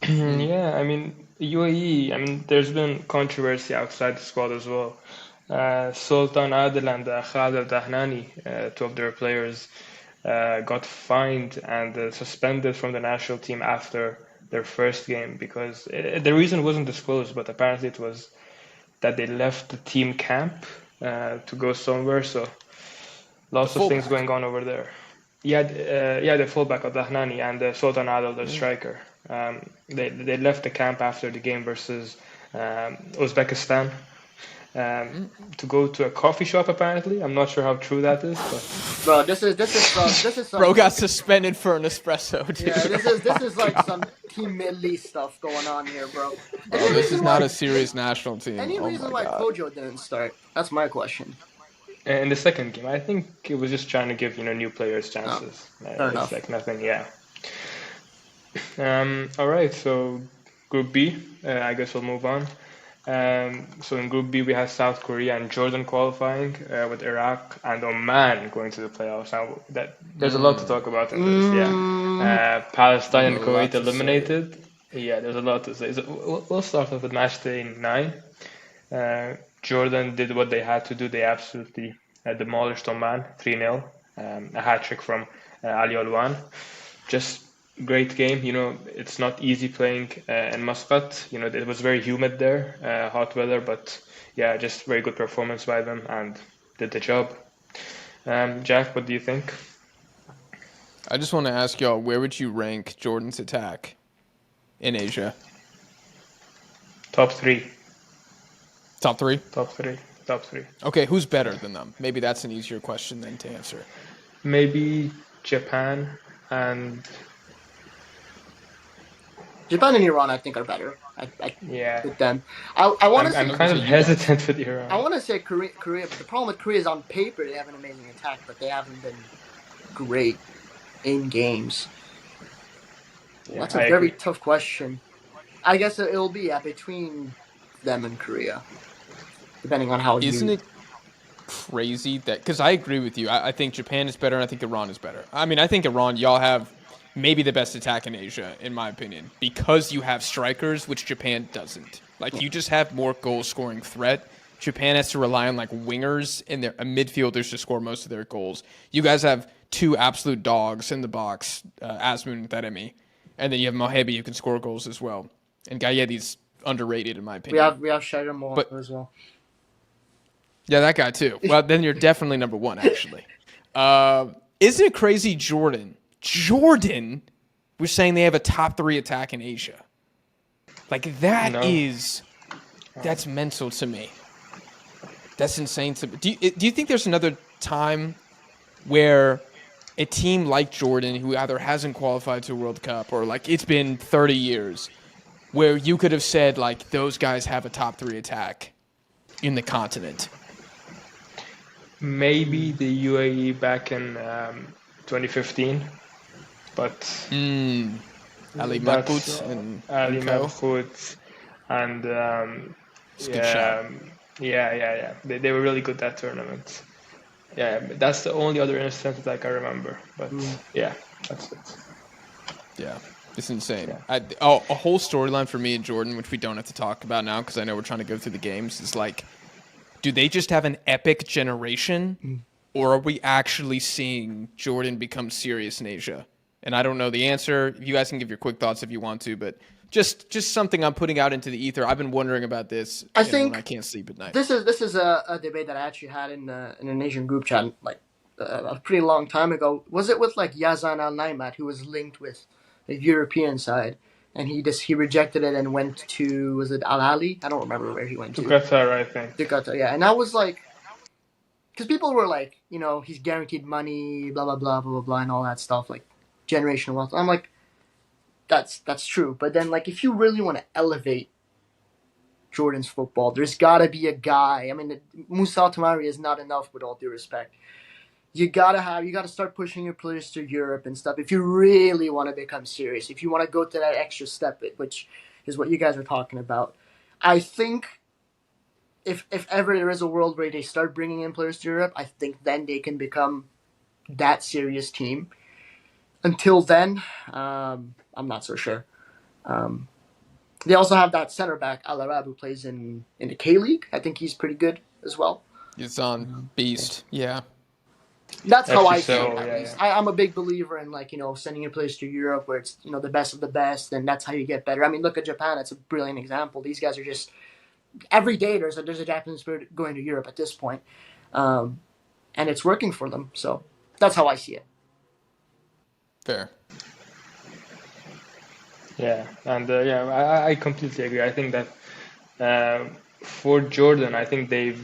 yeah, I mean, UAE, I mean, there's been controversy outside the squad as well. Sultan Adil and Khalid Dahnani, two of their players, got fined and suspended from the national team after their first game because the reason wasn't disclosed, but apparently it was that they left the team camp to go somewhere. So lots of things going on over there. Yeah, the fullback of Dahnani and Sultan Adil, the striker. They left the camp after the game versus Uzbekistan to go to a coffee shop. Apparently, I'm not sure how true that is. But Bro, this is some, Bro got suspended for an espresso, dude. yeah, this is like some Team Middle East stuff going on here, bro. Oh, this is not a serious national team. Any Oh reason my why God. Kojo didn't start? That's my question. in the second game, I think it was just trying to give new players chances. fair enough. It's like nothing. Yeah. All right. So Group B, I guess we'll move on. So in Group B, we have South Korea and Jordan qualifying, with Iraq and Oman going to the playoffs. Now, there's a lot to talk about in this. Yeah, Palestine and A lot Kuwait to say. eliminated. Yeah, there's a lot to say. So we'll start off with Matchday 9. Jordan did what they had to do. They absolutely demolished Oman 3-0. A hat trick from Ali Olwan. Just great game. It's not easy playing in Muscat. It was very humid there, hot weather, but yeah, just very good performance by them and did the job. Jack, what do you think? I just want to ask y'all, where would you rank Jordan's attack in Asia? Top three. Top three? Top three. Top three. Okay, who's better than them? Maybe that's an easier question than to answer. Maybe Japan and Japan and Iran, I think, are better. yeah. With them, I want to I'm say kind of hesitant with I Iran. want to say Korea, but the problem with Korea is on paper they have an amazing attack, but they haven't been great in games. Yeah, That's a I very agree. tough question. I guess it'll be between them and Korea, depending on how Isn't you. it crazy that, because I agree with you. I think Japan is better and I think Iran is better. I mean, I think Iran, y'all have maybe the best attack in Asia, in my opinion, because you have strikers, which Japan doesn't. Like, you just have more goal-scoring threat. Japan has to rely on, like, wingers and their midfielders to score most of their goals. You guys have two absolute dogs in the box, Asmun and Taremi. And then you have Mohebi who can score goals as well. And Gayedi's underrated, in my opinion. We have Shagar Mohammed But- as well. Yeah, that guy too. Well, then you're definitely number one, actually. Isn't it crazy, Jordan, we're saying they have a top 3 attack in Asia. Like, that's mental to me. That's insane to me. Do you think there's another time where a team like Jordan, who either hasn't qualified to a World Cup or, like, it's been 30 years, where you could have said, like, those guys have a top 3 attack in the continent? Maybe the UAE back in 2015, but Ali that's Mahmoud and Ali co. Mahmoud and It's a good shout. yeah. They were really good that tournament. Yeah, that's the only other instance that I can remember. But yeah, that's it. Yeah, it's insane. Yeah. A whole storyline for me and Jordan, which we don't have to talk about now because I know we're trying to go through the games, is like, do they just have an epic generation, or are we actually seeing Jordan become serious in Asia? And I don't know the answer. You guys can give your quick thoughts if you want to, but just something I'm putting out into the ether. I've been wondering about this. I think when I can't sleep at night. This is a debate that I actually had in an Asian group chat like a pretty long time ago. Was it with like Yazan Al Naimat, who was linked with the European side, and he rejected it and went to, was it Al Ahly? I don't remember where he went To to. Qatar, I think. To Qatar, yeah. And I was like, because people were like, he's guaranteed money, blah blah blah blah blah blah, and all that stuff, like generational wealth. I'm like, that's true. But then, like, if you really want to elevate Jordan's football. There's got to be a guy. I mean, Musa Tamari is not enough, with all due respect. You gotta start pushing your players to Europe and stuff if you really want to become serious. If you want to go to that extra step, which is what you guys are talking about. I think if ever there is a world where they start bringing in players to Europe, I think then they can become that serious team. Until then, I'm not so sure. They also have that center back Al Arab who plays in the K League. I think he's pretty good as well. It's on beast, yeah. That's how I so, feel. At least I'm a big believer in sending your players to Europe where it's the best of the best, and that's how you get better. I mean, look at Japan. It's a brilliant example. These guys are just every day there's a Japanese player going to Europe at this point, and it's working for them. So that's how I see it. Fair. Yeah, and I completely agree. I think that for Jordan, I think they've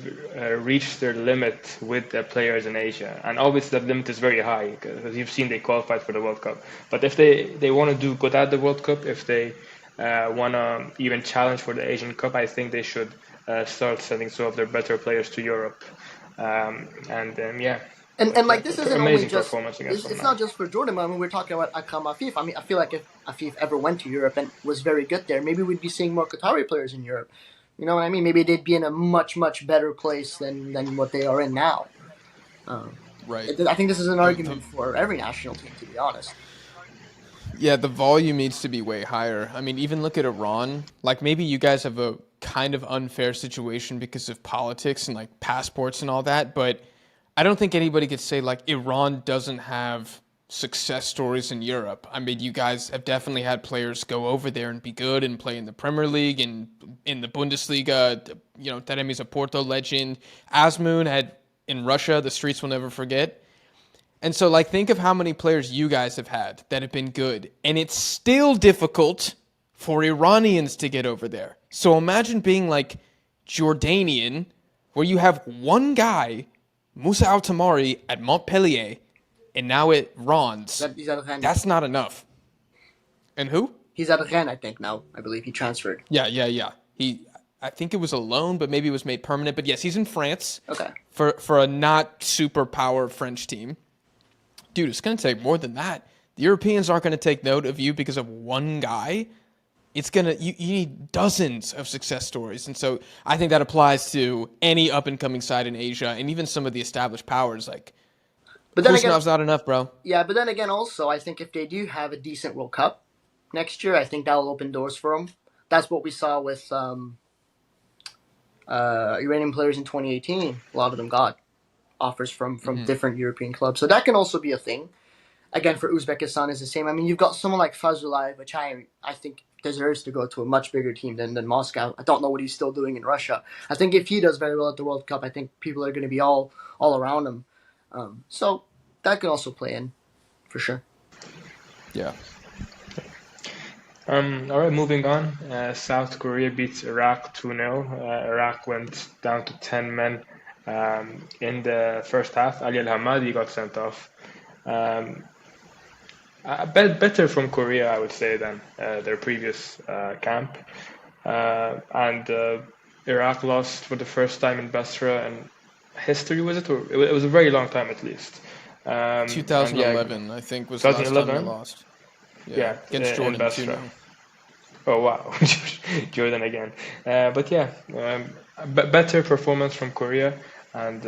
reached their limit with their players in Asia, and obviously that limit is very high because you've seen they qualified for the World Cup. But if they want to do good at the World Cup, if they want to even challenge for the Asian Cup, I think they should start sending some of their better players to Europe. And this isn't amazing only just performance against it's not just for Jordan. I mean, we're talking about Akram Afif. I mean, I feel like if Afif ever went to Europe and was very good there, maybe we'd be seeing more Qatari players in Europe. You know what I mean? Maybe they'd be in a much, much better place than what they are in now. Right. I think this is an argument for every national team, to be honest. Yeah, the volume needs to be way higher. I mean, even look at Iran. Like, maybe you guys have a kind of unfair situation because of politics and, like, passports and all that, but I don't think anybody could say, like, Iran doesn't have success stories in Europe. I mean, you guys have definitely had players go over there and be good and play in the Premier League and in the Bundesliga. Taremi's a Porto legend. Azmoun had in Russia, the streets will never forget. And so, like, think of how many players you guys have had that have been good. And it's still difficult for Iranians to get over there. So imagine being, like, Jordanian, where you have one guy, Musa Al-Tamari, at Montpellier, and now at Rennes. That's not enough. And who? He's at Rennes, I think, now. I believe he transferred. Yeah. I think it was a loan, but maybe it was made permanent. But yes, he's in France. Okay. For a not super power French team. Dude, it's going to take more than that. The Europeans aren't going to take note of you because of one guy. It's going to, you need dozens of success stories. And so I think that applies to any up and coming side in Asia and even some of the established powers. Like, but then again, not enough, bro. Yeah, but then again, also, I think if they do have a decent World Cup next year, I think that'll open doors for them. That's what we saw with Iranian players in 2018. A lot of them got offers from different European clubs. So that can also be a thing. Again, for Uzbekistan, is the same. I mean, you've got someone like Fazulayev, which I think deserves to go to a much bigger team than Moscow. I don't know what he's still doing in Russia. I think if he does very well at the World Cup, I think people are going to be all around him. So that could also play in, for sure. Yeah. All right, moving on. South Korea beats Iraq 2-0. Iraq went down to 10 men in the first half. Ali Al-Hamadi got sent off. Better from Korea, I would say, than their previous camp. And Iraq lost for the first time in Basra in history, was it? Or it was a very long time, at least. 2011, I think, was the last time they lost. Yeah, against Jordan, Basra. Oh, wow. Jordan again. Better performance from Korea. And,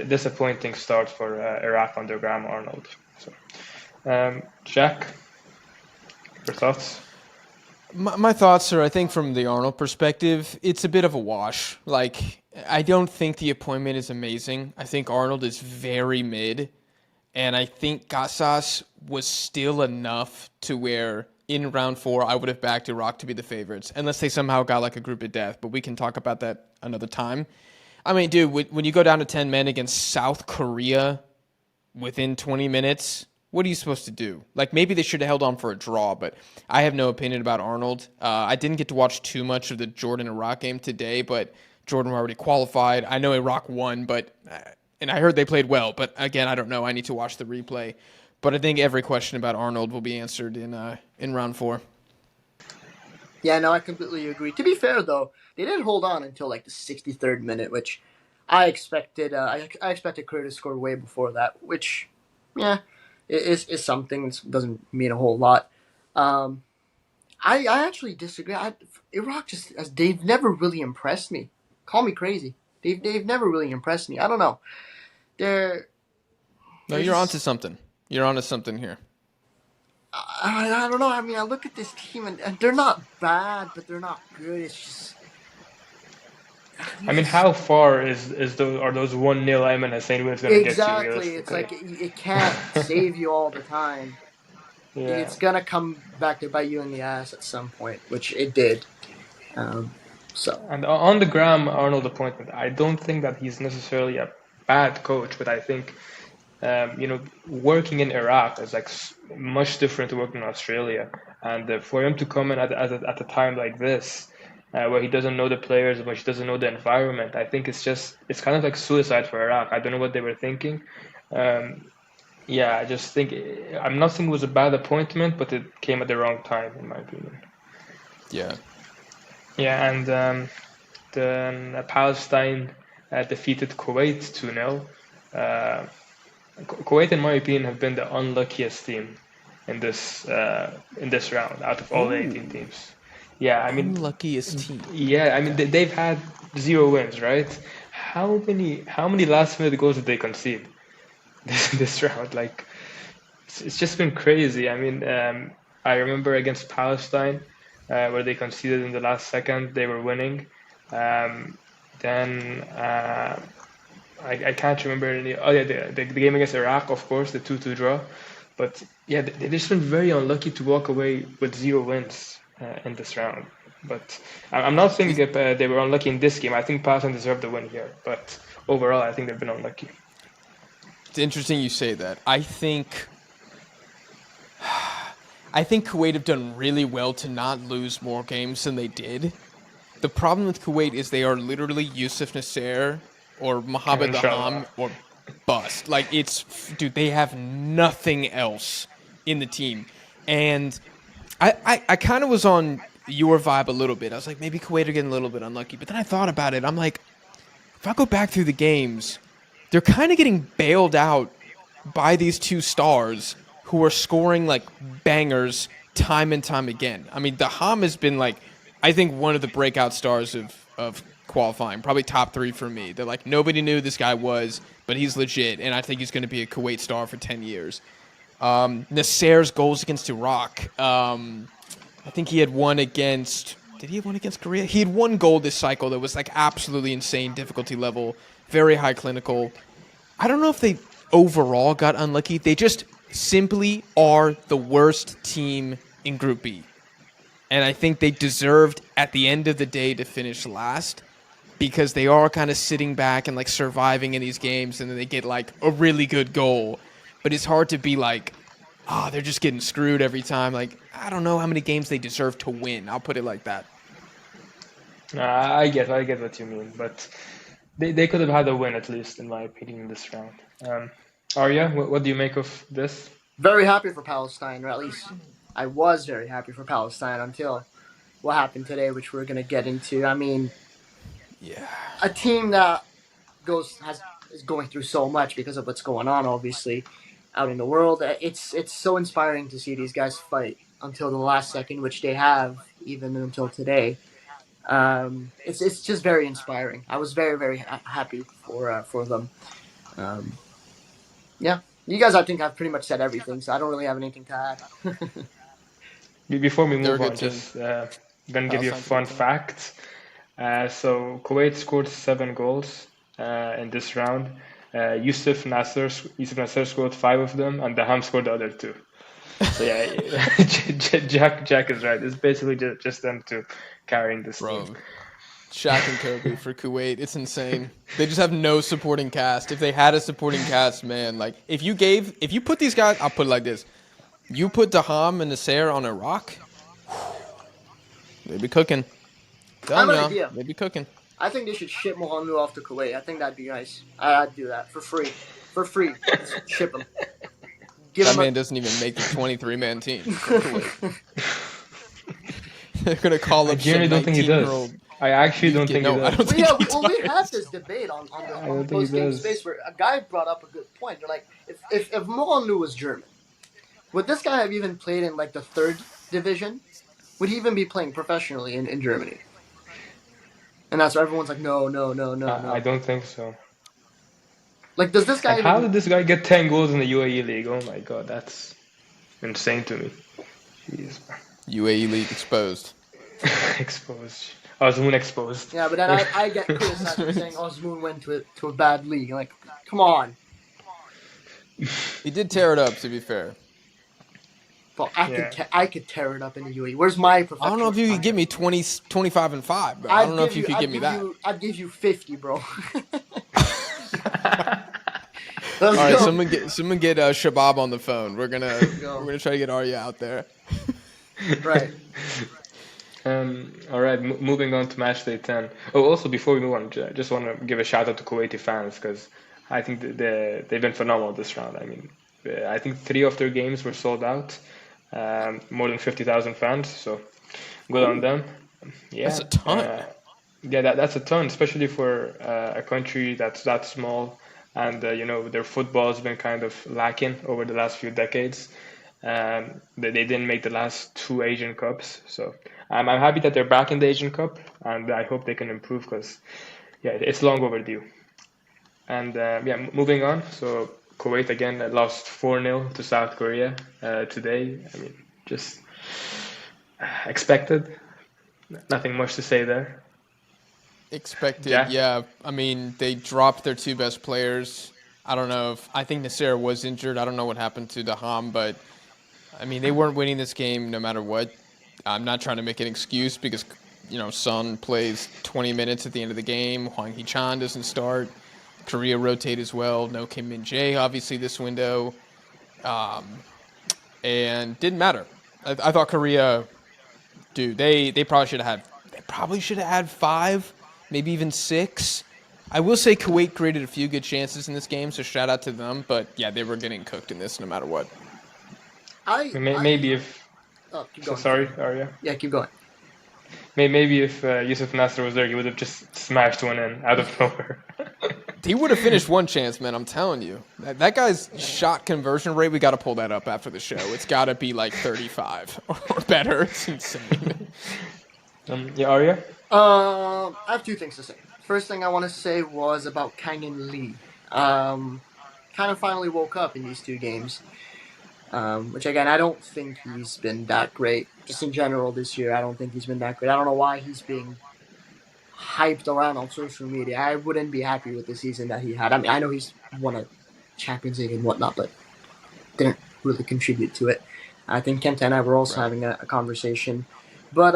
disappointing start for Iraq under Graham Arnold. So, Jack, your thoughts? My thoughts are, I think from the Arnold perspective, it's a bit of a wash. Like, I don't think the appointment is amazing. I think Arnold is very mid. And I think Casas was still enough to where in round 4, I would have backed Iraq to be the favorites, unless they somehow got like a group of death. But we can talk about that another time. I mean, dude, when you go down to 10 men against South Korea within 20 minutes, what are you supposed to do? Like, maybe they should have held on for a draw, but I have no opinion about Arnold. I didn't get to watch too much of the Jordan-Iraq game today, but Jordan already qualified. I know Iraq won, and I heard they played well, but again, I don't know. I need to watch the replay. But I think every question about Arnold will be answered in round 4. Yeah, no, I completely agree. To be fair, though, they did hold on until like the 63rd minute, which I expected. I expected Korea to score way before that, which, yeah, is something. It doesn't mean a whole lot. Um, I actually disagree. Iraq they've never really impressed me. Call me crazy. They've never really impressed me. I don't know. They're No, they're you're onto just something. You're onto something here. I don't know. I mean, I look at this team and they're not bad, but they're not good. It's just they're I mean, just how far is those are those 1-0 Ayman Hussein wins going to get you exactly. It's realistically? like it can't save you all the time. Yeah. It's gonna come back to bite you in the ass at some point, which it did. So And on the Graham Arnold appointment, I don't think that he's necessarily a bad coach, but I think working in Iraq is like much different to working in Australia. And for him to come in at a time like this, where he doesn't know the players, where he doesn't know the environment, I think it's kind of like suicide for Iraq. I don't know what they were thinking. Yeah, I just think I'm not saying it was a bad appointment, but it came at the wrong time, in my opinion. Yeah. Yeah, and then Palestine defeated Kuwait 2-0. Kuwait, in my opinion, have been the unluckiest team in this round out of all the 18 teams. Yeah, I mean, Unluckiest team. yeah, I mean they've had 0 wins, right? How many last minute goals did they concede this round? Like it's just been crazy. I mean, I remember against Palestine where they conceded in the last second, they were winning. Then I can't remember any. Oh yeah, the game against Iraq, of course, the 2-2 draw. But yeah, they've just been very unlucky to walk away with 0 wins in this round. But I'm not saying that they were unlucky in this game. I think Palestine deserved the win here. But overall, I think they've been unlucky. It's interesting you say that. I think Kuwait have done really well to not lose more games than they did. The problem with Kuwait is they are literally Yusuf Nasser or Mohamed Inshallah. Laham or bust. Like, dude, they have nothing else in the team. And I kind of was on your vibe a little bit. I was like, maybe Kuwait are getting a little bit unlucky. But then I thought about it. I'm like, if I go back through the games, they're kind of getting bailed out by these two stars who are scoring like bangers time and time again. I mean, Daham has been like, I think one of the breakout stars of qualifying, probably top 3 for me. They're like, nobody knew this guy was, but he's legit, and I think he's going to be a Kuwait star for 10 years. Nasser's goals against Iraq. I think he had one against... Did he have one against Korea? He had one goal this cycle that was like absolutely insane difficulty level, very high clinical. I don't know if they overall got unlucky. They just simply are the worst team in Group B. And I think they deserved, at the end of the day, to finish last because they are kind of sitting back and like surviving in these games, and then they get like a really good goal. But it's hard to be like, they're just getting screwed every time. Like, I don't know how many games they deserve to win. I'll put it like that. I get what you mean, but they could have had a win at least, in my opinion, in this round. Arya, what do you make of this? very happy for Palestine, or at least I was very happy for Palestine until what happened today, which we're gonna get into. I mean, Yeah. a team that is going through so much because of what's going on, obviously, out in the world. It's so inspiring to see these guys fight until the last second, which they have even until today. It's just very inspiring. I was very very happy for them. Um, yeah, you guys I think I've pretty much said everything, so I don't really have anything to add. Before we They're a move on, good team. just gonna give you a Palestine's a fun good team. fact. So Kuwait scored 7 goals in this round. Yusuf Nasser scored 5 of them, and Daham scored the other 2. So yeah, Jack is right. It's basically just them 2 carrying this Bro, team. Shaq and Kobe for Kuwait. It's insane. They just have no supporting cast. If they had a supporting cast, man, like if you put these guys, I'll put it like this. You put Daham and Nasser on Iraq, they be cooking. I have an Done, idea. y'all. They be cooking. I think they should ship Mohamed off to Kuwait. I think that'd be nice. I'd do that for free. For free, just ship him. Give That him man doesn't even make the 23-man team for Kuwait. They're gonna call I up some genuinely don't think he does. 19-year-old. I actually don't think he No, I does. don't think he Well, we had does. this debate on I the don't think he post-game does. space where a guy brought up a good point. They're like, if Moanu was German, would this guy have even played in like the third division? Would he even be playing professionally in Germany? And that's why everyone's like, no. I don't think so. Like, does this guy Like, how even? did this guy get 10 goals in the UAE league? Oh my god, that's insane to me. Jeez. UAE league exposed. Exposed. Osmoon exposed. Yeah, but then I get criticized for saying Osmoon went to a bad league. Like, come on. He did tear it up, to be fair. Well, I could tear it up in the UAE. Where's my professional? I don't know if you could give me 20, 25 and 5, bro. I don't know if you could give me that. I'd give you 50, bro. All right, someone get Shabab on the phone. We're gonna try to get Arya out there. Right. All right, moving on to match day 10. Oh, also before we move on, I just want to give a shout out to Kuwaiti fans because I think they've been phenomenal this round. I mean, I think 3 of their games were sold out. More than 50,000 fans, so good on them. Yeah, that's a ton. That's a ton, especially for a country that's that small. And, their football has been kind of lacking over the last few decades. They didn't make the last 2 Asian Cups. So I'm happy that they're back in the Asian Cup. And I hope they can improve because, it's long overdue. And, moving on. So Kuwait, again, lost 4-0 to South Korea today. I mean, just expected. Nothing much to say there. Expected, yeah. I mean, they dropped their 2 best players. I think Nasser was injured. I don't know what happened to Daham, but I mean, they weren't winning this game no matter what. I'm not trying to make an excuse because, Son plays 20 minutes at the end of the game. Hwang Hee-chan doesn't start. Korea rotate as well. No Kim Min-jae, obviously, this window. And didn't matter. I thought Korea, dude, they probably should have had 5. Maybe even 6. I will say Kuwait created a few good chances in this game, so shout out to them. But yeah, they were getting cooked in this no matter what. Maybe if. Oh, keep going. Sorry, Arya. Yeah, keep going. Maybe if Yusuf Nasser was there, he would have just smashed one in out of nowhere. He would have finished one chance, man. I'm telling you. That guy's shot conversion rate, we got to pull that up after the show. It's got to be like 35 or better. It's insane. Arya? I have 2 things to say. First thing I want to say was about Kangin Lee. Kind of finally woke up in these 2 games. Which, again, I don't think he's been that great. Just in general this year, I don't think he's been that great. I don't know why he's being hyped around on social media. I wouldn't be happy with the season that he had. I mean, I know he's won a Champions League and whatnot, but didn't really contribute to it. I think Kenta and I were also having a conversation. But,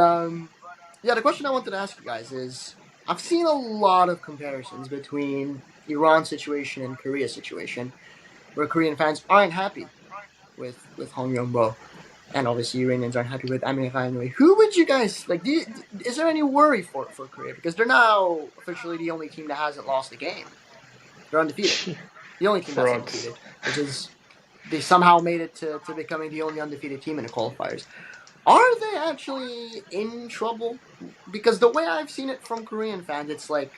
the question I wanted to ask you guys is, I've seen a lot of comparisons between Iran's situation and Korea's situation, where Korean fans aren't happy with Hong Yong-bo, and obviously Iranians aren't happy with Arya Erfan. Who would you guys like? Is there any worry for Korea because they're now officially the only team that hasn't lost a game? They're undefeated. The only team that's undefeated, which is they somehow made it to becoming the only undefeated team in the qualifiers. Are they actually in trouble? Because the way I've seen it from Korean fans, it's like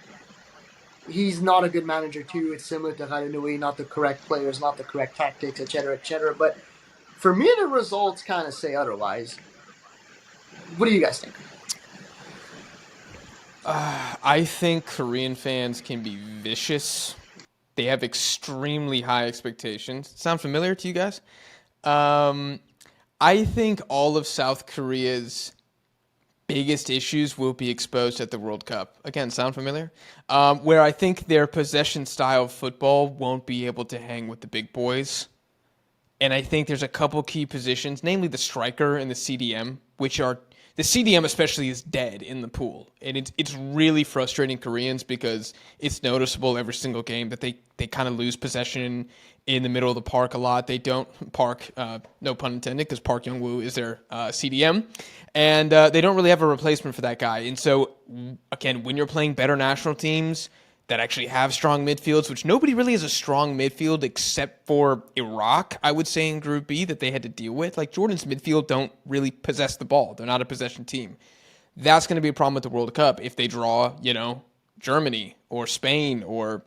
he's not a good manager too. It's similar to Arya Nourizadeh, not the correct players, not the correct tactics, etc., etc. But for me, the results kind of say otherwise. What do you guys think? I think Korean fans can be vicious. They have extremely high expectations. Sound familiar to you guys? I think all of South Korea's biggest issues will be exposed at the World Cup. Again, sound familiar? Where I think their possession style football won't be able to hang with the big boys. And I think there's a couple key positions, namely the striker and the CDM, which are the CDM especially is dead in the pool. And it's really frustrating Koreans because it's noticeable every single game that they kind of lose possession in the middle of the park a lot. They don't park, no pun intended, because Park Young-woo is their CDM. And they don't really have a replacement for that guy. And so, again, when you're playing better national teams that actually have strong midfields, which nobody really has a strong midfield except for Iraq, I would say, in Group B that they had to deal with. Like, Jordan's midfield don't really possess the ball. They're not a possession team. That's going to be a problem with the World Cup if they draw, Germany or Spain or,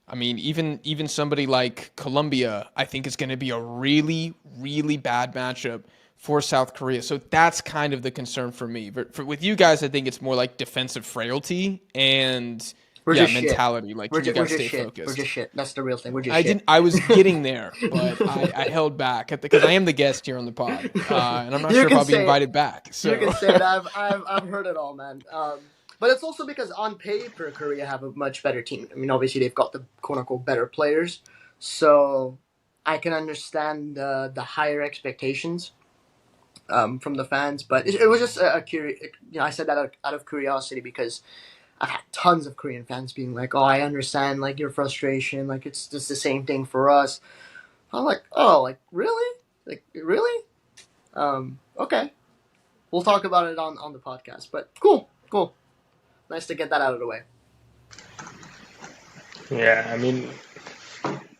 I mean, even somebody like Colombia, I think is going to be a really, really bad matchup for South Korea. So that's kind of the concern for me. With you guys, I think it's more like defensive frailty and mentality. Like, you got to stay focused. We're just shit. That's the real thing. We're just shit. I was getting there, but I held back because I am the guest here on the pod, and I'm not sure if I'll be invited back. So you can say that. I've heard it all, man. But it's also because on paper, Korea have a much better team. I mean, obviously they've got the quote unquote better players, so I can understand the higher expectations from the fans. But it was just a curious. I said that out of curiosity because I've had tons of Korean fans being like, "Oh, I understand like your frustration. Like it's just the same thing for us." I'm like, "Oh, like really? Like really? Okay, we'll talk about it on the podcast." But cool. Nice to get that out of the way. Yeah, I mean,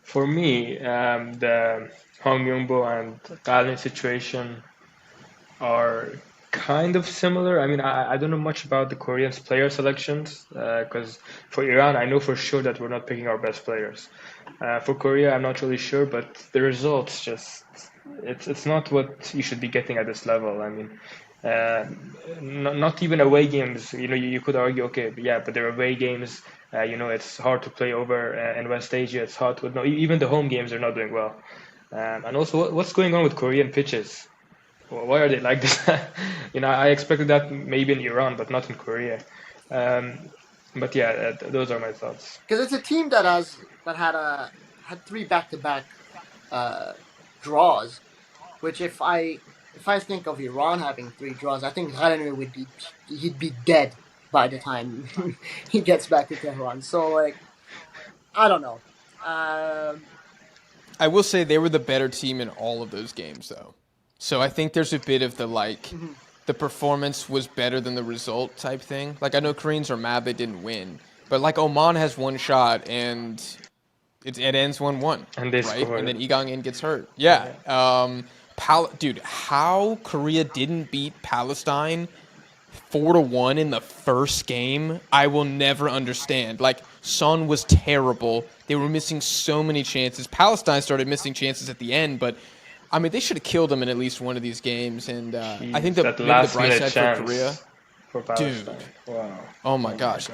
for me, the Hong Myung-bo and Galin situation are kind of similar. I mean, I don't know much about the Koreans' player selections because for Iran, I know for sure that we're not picking our best players. For Korea, I'm not really sure, but the results just it's not what you should be getting at this level. I mean, not even away games. You could argue, okay, but they're away games. It's hard to play over in West Asia. It's hard to even the home games are not doing well. And also, what's going on with Korean pitches? Why are they like this? I expected that maybe in Iran, but not in Korea. But yeah, those are my thoughts. Because it's a team that had 3 back-to-back draws, which if I think of Iran having 3 draws, I think Haranui he'd be dead by the time he gets back to Tehran. So like, I don't know. I will say they were the better team in all of those games, though. So I think there's a bit of the performance was better than the result type thing. Like, I know Koreans are mad they didn't win, but like Oman has 1 shot and it ends 1-1, and they right? scored. And then Lee Gang-in gets hurt. Yeah. Dude, how Korea didn't beat Palestine 4-1 in the first game, I will never understand. Like, Son was terrible. They were missing so many chances. Palestine started missing chances at the end, but I mean, they should have killed them in at least one of these games. And I think the bright side for Korea, dude. Wow. Oh my gosh.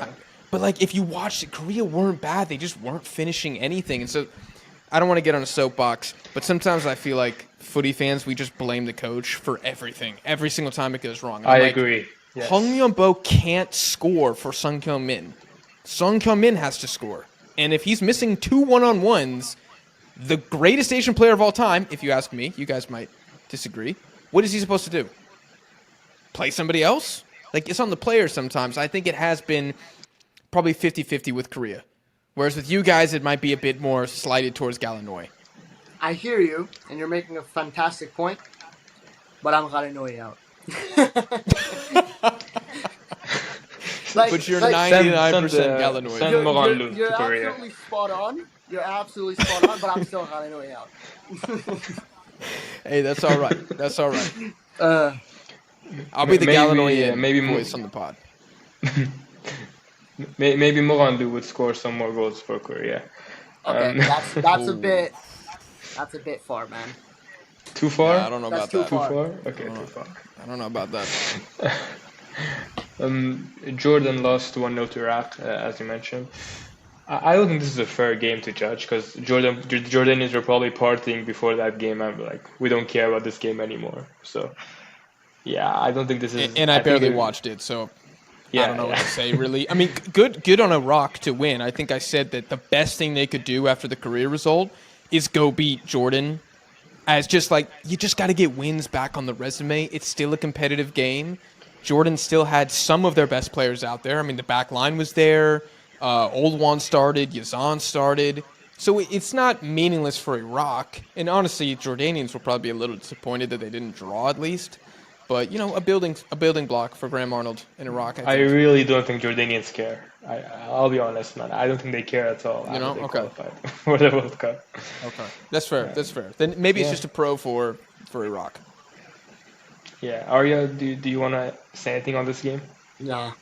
But like, if you watched it, Korea weren't bad. They just weren't finishing anything. And so, I don't want to get on a soapbox, but sometimes I feel like footy fans, we just blame the coach for everything. Every single time it goes wrong. I agree. Yes. Hong Myung-bo can't score for Sung Kyung-min. Sung Kyung-min has to score. And if he's missing 2 one-on-ones, the greatest Asian player of all time, if you ask me, you guys might disagree, what is he supposed to do? Play somebody else? Like, it's on the player sometimes. I think it has been probably 50-50 with Korea. Whereas with you guys, it might be a bit more slighted towards Galinoy. I hear you, and you're making a fantastic point, but I'm Galinoy out. But you're 99% Galinoy. Send Moranlu you're to Korea. absolutely spot on. You're absolutely spot on, but I'm still Galinoy out. Hey, that's all right. That's all right. I'll be the Galinoy voice on the pod. Maybe Moranlu would score some more goals for Korea. Okay, that's a bit far, man. Too far? Yeah, I don't know about that. Too far? Okay, too far. I don't know about that. Jordan lost 1-0 to Iraq, as you mentioned. I don't think this is a fair game to judge because Jordanians were probably partying before that game. I'm like, we don't care about this game anymore. So, yeah, I don't think this is. And I barely watched it, so I don't know what to say, really. I mean, good on Iraq to win. I think I said that the best thing they could do after the Korea result is go beat Jordan. As just like, you just got to get wins back on the resume. It's still a competitive game. Jordan still had some of their best players out there. I mean, the back line was there. Oldwan started. Yazan started. So it's not meaningless for Iraq. And honestly, Jordanians will probably be a little disappointed that they didn't draw at least. But, a building block for Graham Arnold in Iraq. I really don't think Jordanians care. I'll be honest, man. I don't think they care at all. Okay. For the World Cup. Okay. That's fair. That's fair. Then maybe it's just a pro for Iraq. Yeah, Arya, do you want to say anything on this game? Nah,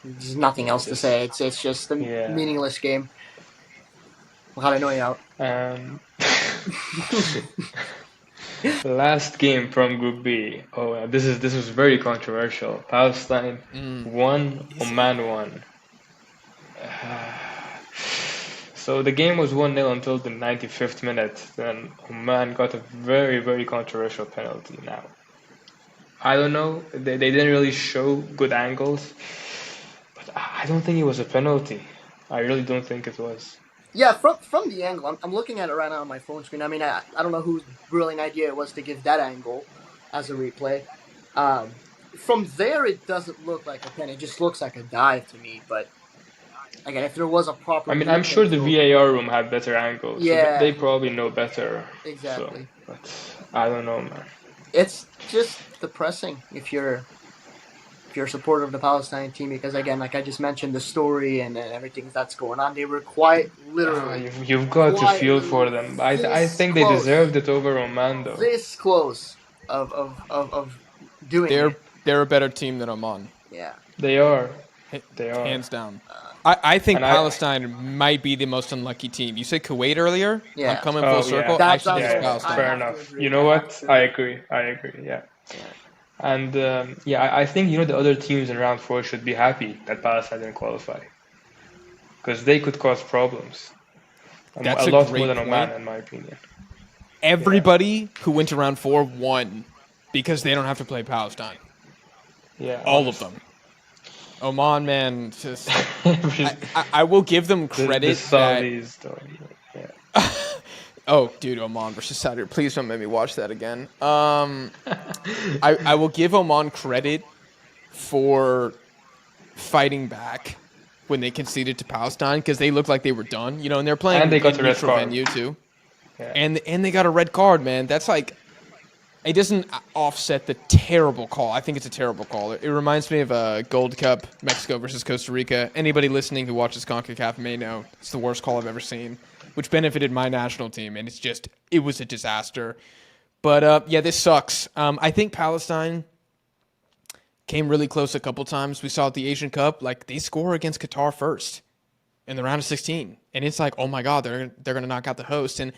there's nothing else to say. It's just a Yeah. meaningless game. How know you out. Um, the last game from Group B. Oh, this was very controversial. Palestine won, Oman won. So the game was 1-0 until the 95th minute. Then Oman got a very, very controversial penalty. Now, I don't know. They didn't really show good angles, but I don't think it was a penalty. I really don't think it was. Yeah, from the angle, I'm looking at it right now on my phone screen. I mean, I don't know whose brilliant idea it was to give that angle as a replay. From there, it doesn't look like a pen. It just looks like a dive to me. But again, if there was a proper, I mean, I'm sure the VAR room had better angles. Yeah. So they probably know better. Exactly. So, but I don't know, man. It's just depressing if you're a supporter of the Palestine team, because again, like I just mentioned, the story and everything that's going on, they were quite literally. You've got to feel for them. I think they deserved it over Oman, though. This close of doing it. They're a better team than Oman. Yeah, they are. They are, hands down. I think Palestine might be the most unlucky team. You said Kuwait earlier. Yeah. I'm coming full circle. That's Palestine. Fair enough. You know what? I agree. Yeah. And I think the other teams in round 4 should be happy that Palestine didn't qualify, because they could cause problems. That's a lot great more than Oman, point. in my opinion. Everybody who went to round 4 won because they don't have to play Palestine. Yeah, all of them. Oman, man, just I will give them credit. The Saudis, though. Yeah. Oh, dude, Oman versus Saudi. Please don't make me watch that again. I will give Oman credit for fighting back when they conceded to Palestine, because they looked like they were done. And they're playing and they got a red neutral card. venue too. Yeah. And they got a red card, man. That's like, it doesn't offset the terrible call. I think it's a terrible call. It reminds me of a Gold Cup, Mexico versus Costa Rica. Anybody listening who watches CONCACAF may know it's the worst call I've ever seen, which benefited my national team, and it was a disaster. But, this sucks. I think Palestine came really close a couple times. We saw at the Asian Cup, they score against Qatar first in the round of 16. And it's like, oh, my God, they're going to knock out the host. And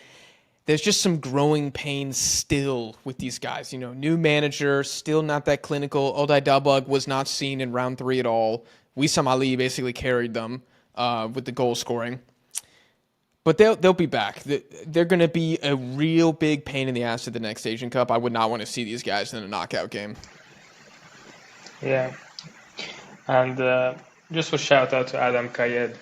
there's just some growing pains still with these guys. New manager, still not that clinical. Odai Dabug was not seen in round 3 at all. Wissam Ali basically carried them with the goal scoring. But they'll be back. They're going to be a real big pain in the ass at the next Asian Cup. I would not want to see these guys in a knockout game. Yeah. And just a shout out to Adam Kayed.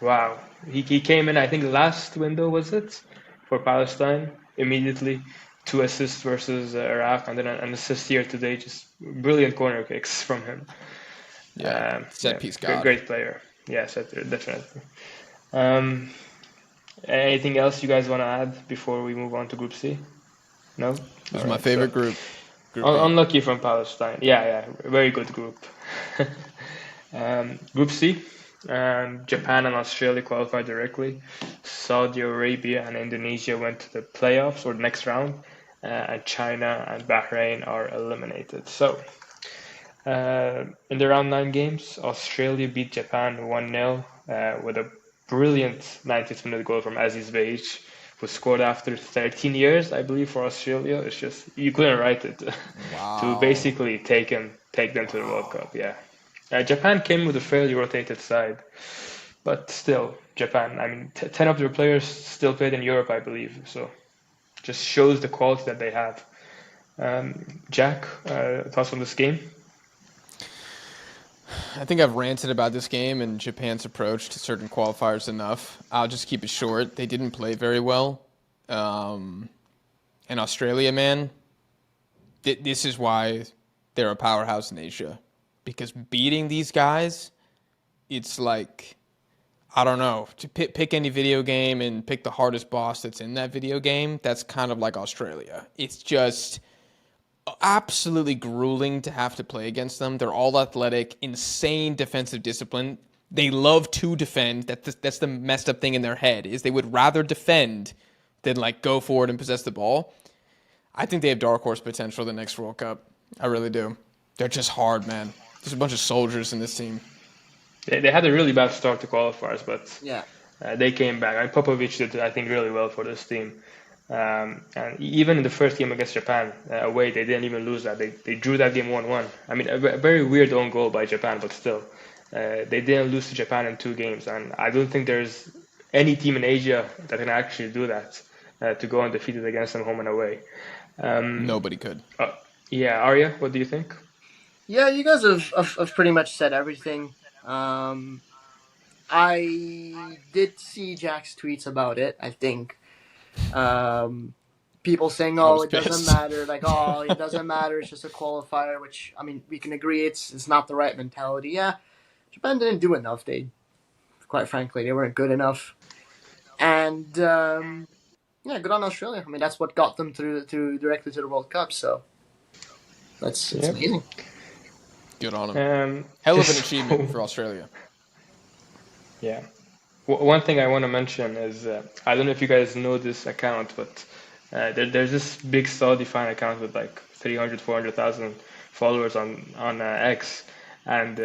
Wow. He came in, I think, last window, was it? For Palestine, immediately. 2 assists versus Iraq, and then an assist here today. Just brilliant corner kicks from him. Yeah, set piece guy. Great player. Yeah, definitely. Anything else you guys want to add before we move on to Group C? No? This is my favorite group. Unlucky from Palestine. Yeah, very good group. Group C. Japan and Australia qualified directly. Saudi Arabia and Indonesia went to the playoffs or the next round, and China and Bahrain are eliminated. So, in the round 9 games, Australia beat Japan 1-0 with a brilliant 90th minute goal from Aziz Behich, who scored after 13 years, I believe, for Australia. It's just, you couldn't write it. Wow. To basically take them to the World Cup. Yeah. Japan came with a fairly rotated side, but still, Japan, I mean, 10 of their players still played in Europe, I believe, so just shows the quality that they have. Jack, thoughts on this game? I think I've ranted about this game and Japan's approach to certain qualifiers enough. I'll just keep it short. They didn't play very well. And Australia, man, this is why they're a powerhouse in Asia. Because beating these guys, it's like, I don't know, to pick any video game and pick the hardest boss that's in that video game, that's kind of like Australia. It's just absolutely grueling to have to play against them. They're all athletic, insane defensive discipline. They love to defend. That's the messed up thing in their head, is they would rather defend than go forward and possess the ball. I think they have dark horse potential the next World Cup. I really do. They're just hard, man. There's a bunch of soldiers in this team. They had a really bad start to qualifiers, but Yeah. they came back. And Popovic did, I think, really well for this team. And even in the first game against Japan away, they didn't even lose that. They drew that game 1-1. I mean, a very weird own goal by Japan, but still. They didn't lose to Japan in 2 games. And I don't think there's any team in Asia that can actually do that, to go undefeated against them home and away. Nobody could. Yeah, Arya, what do you think? Yeah, you guys have pretty much said everything. I did see Jack's tweets about it, I think. People saying, "Oh, it doesn't matter." Like, "Oh, it doesn't matter. It's just a qualifier." Which, I mean, we can agree it's not the right mentality. Yeah, Japan didn't do enough. Quite frankly, they weren't good enough. And yeah, good on Australia. I mean, that's what got them through directly to the World Cup. So it's amazing. Good on them. Hell of an achievement for Australia. Yeah. One thing I want to mention is, I don't know if you guys know this account, but there's this big Saudi fan account with like 300, 400,000 followers on X. And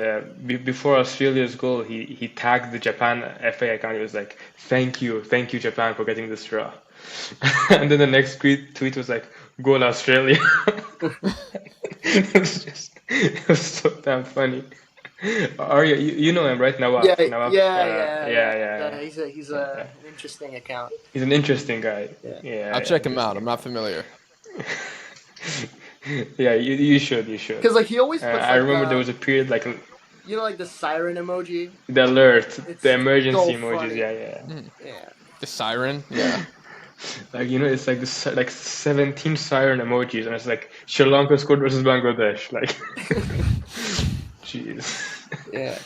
before Australia's goal, he tagged the Japan FA account. He was like, thank you Japan for getting this draw. And then the next tweet was like, goal Australia. It was so damn funny. Arya, you know him, right? Nawaf. Yeah. He's an interesting account. He's an interesting guy. Yeah. I'll check him out. I'm not familiar. Yeah, you should. Because like he always puts, I remember there was a period like, you know, like the siren emoji, the alert, it's the emergency so emojis. funny. Yeah. The siren. Yeah. Like, you know, it's like this, like 17 siren emojis, and it's like Sri Lanka scored versus Bangladesh. Like, jeez. Yeah.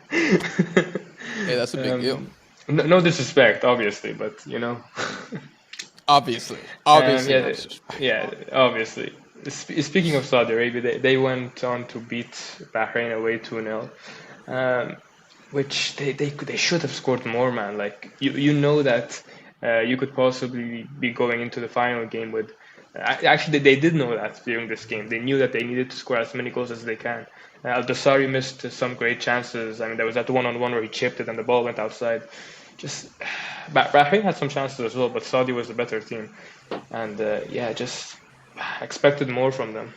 Hey, that's a big deal. No disrespect, obviously, but you know. Obviously. Yeah, obviously. Speaking of Saudi Arabia, they went on to beat Bahrain away 2-0, which they should have scored more, man. Like, you know that you could possibly be going into the final game with. Actually, they did know that during this game. They knew that they needed to score as many goals as they can. Al-Dosari missed some great chances. I mean, there was that one-on-one where he chipped it and the ball went outside. Just Bahrain had some chances as well, but Saudi was the better team, and just expected more from them.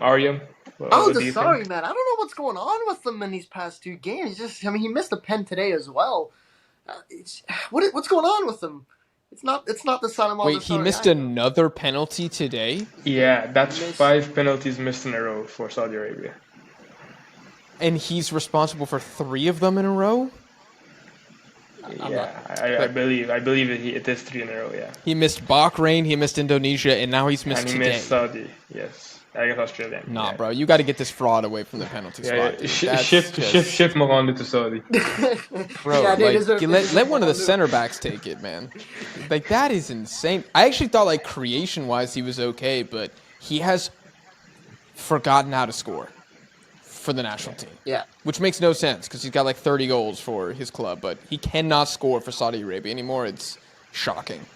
Arya, Dosari, man, I don't know what's going on with them in these past 2 games. He missed a pen today as well. What's going on with them? It's not the Salam. Wait, he missed another penalty today? Yeah, that's 5 penalties missed in a row for Saudi Arabia. And he's responsible for 3 of them in a row? I believe it is 3 in a row. Yeah. He missed Bahrain, he missed Indonesia, and now he's missed today. And he missed Saudi. Yes, I guess Australia. Nah, bro, you got to get this fraud away from the penalty spot. Shift Mohammed to Saudi. Bro, let one of the center backs take it, man. Like, that is insane. I actually thought, like, creation-wise, he was okay, but he has forgotten how to score for the national team. Yeah. Which makes no sense because he's got like 30 goals for his club, but he cannot score for Saudi Arabia anymore. It's shocking.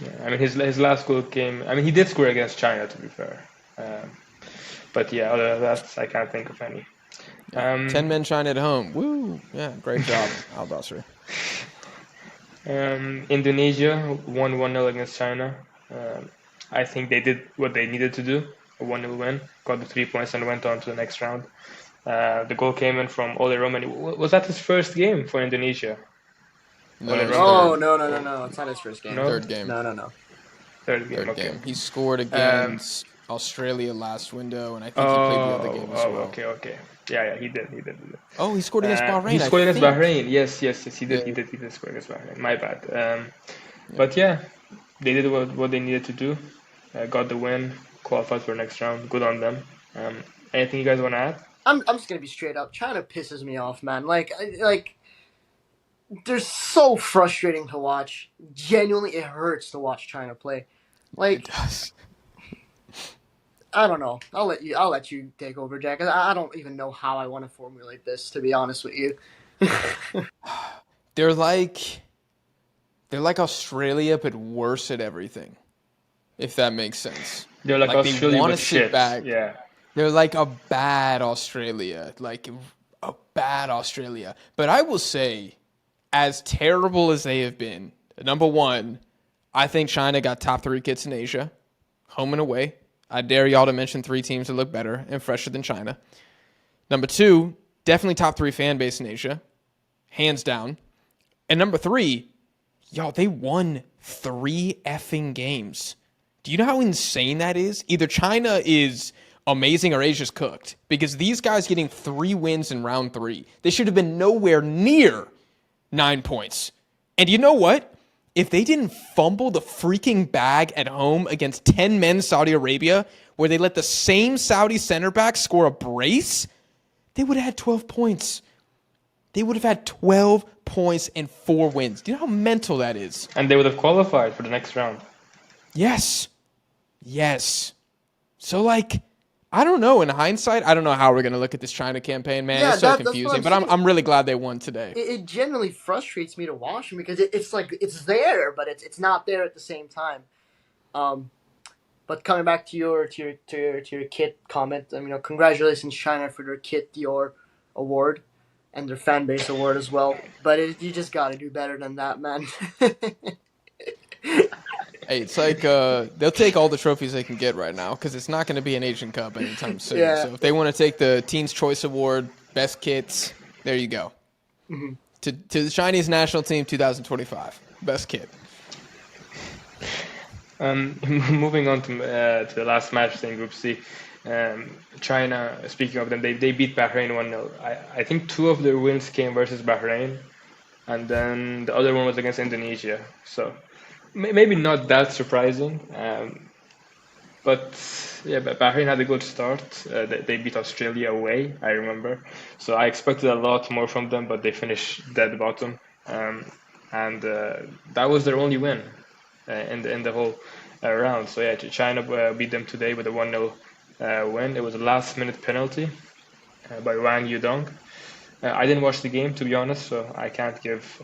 Yeah, I mean, his last goal came. I mean, he did score against China, to be fair. But yeah, other than that, I can't think of any. 10 men China at home. Woo! Yeah, great job, Al-Basri. Indonesia won 1-0 against China. I think they did what they needed to do. A 1-0 win, got the 3 points, and went on to the next round. The goal came in from Ole Romani. Was that his first game for Indonesia? No. It's not his first game. No? Third game. No. Third game. Okay. He scored against Australia last window, and I think he played the other game as well. Okay. Yeah, he did. Oh, he scored against Bahrain. He scored against Bahrain. Yes, he did. Yeah. He did score against Bahrain. My bad. But yeah, they did what they needed to do. Got the win. Qualified for the next round. Good on them. Anything you guys want to add? I'm just gonna be straight up. China pisses me off, man. Like they're so frustrating to watch. Genuinely, it hurts to watch China play. Like, it does. I don't know. I'll let you take over, Jack. I don't even know how I want to formulate this, to be honest with you. They're like Australia, but worse at everything. if that makes sense. They're like They Australia want with to sit shit. back. Yeah. They're like a bad Australia, like a bad Australia. But I will say, as terrible as they have been, number one, I think China got top 3 kits in Asia, home and away. I dare y'all to mention 3 teams that look better and fresher than China. Number 2, definitely top 3 fan base in Asia, hands down. And number 3, y'all, they won 3 effing games. Do you know how insane that is? Either China is amazing or Asia's cooked, because these guys getting 3 wins in round 3, they should have been nowhere near 9 points. And you know what? If they didn't fumble the freaking bag at home against 10 men Saudi Arabia, where they let the same Saudi center back score a brace, they would have had 12 points. They would have had 12 points and 4 wins. Do you know how mental that is? And they would have qualified for the next round. Yes. So, I don't know. In hindsight, I don't know how we're going to look at this China campaign, man. Yeah, it's so that's confusing. what I'm But I'm really glad they won today. It genuinely frustrates me to watch them because it's like it's there, but it's not there at the same time. But coming back to your kit comment, congratulations China for their Kit Dior award and their fan base award as well. But you just got to do better than that, man. Hey, it's like they'll take all the trophies they can get right now because it's not going to be an Asian Cup anytime soon. Yeah. So if they want to take the Teen's Choice Award, best kits, there you go. Mm-hmm. To the Chinese national team 2025, best kit. Moving on to the last match in Group C. China, speaking of them, they beat Bahrain 1-0. I think 2 of their wins came versus Bahrain, and then the other one was against Indonesia. So maybe not that surprising, but Bahrain had a good start. They beat Australia away, I remember. So I expected a lot more from them, but they finished dead bottom, and that was their only win in the whole round. So China beat them today with a 1-0 win. It was a last-minute penalty by Wang Yudong. I didn't watch the game, to be honest, so I can't give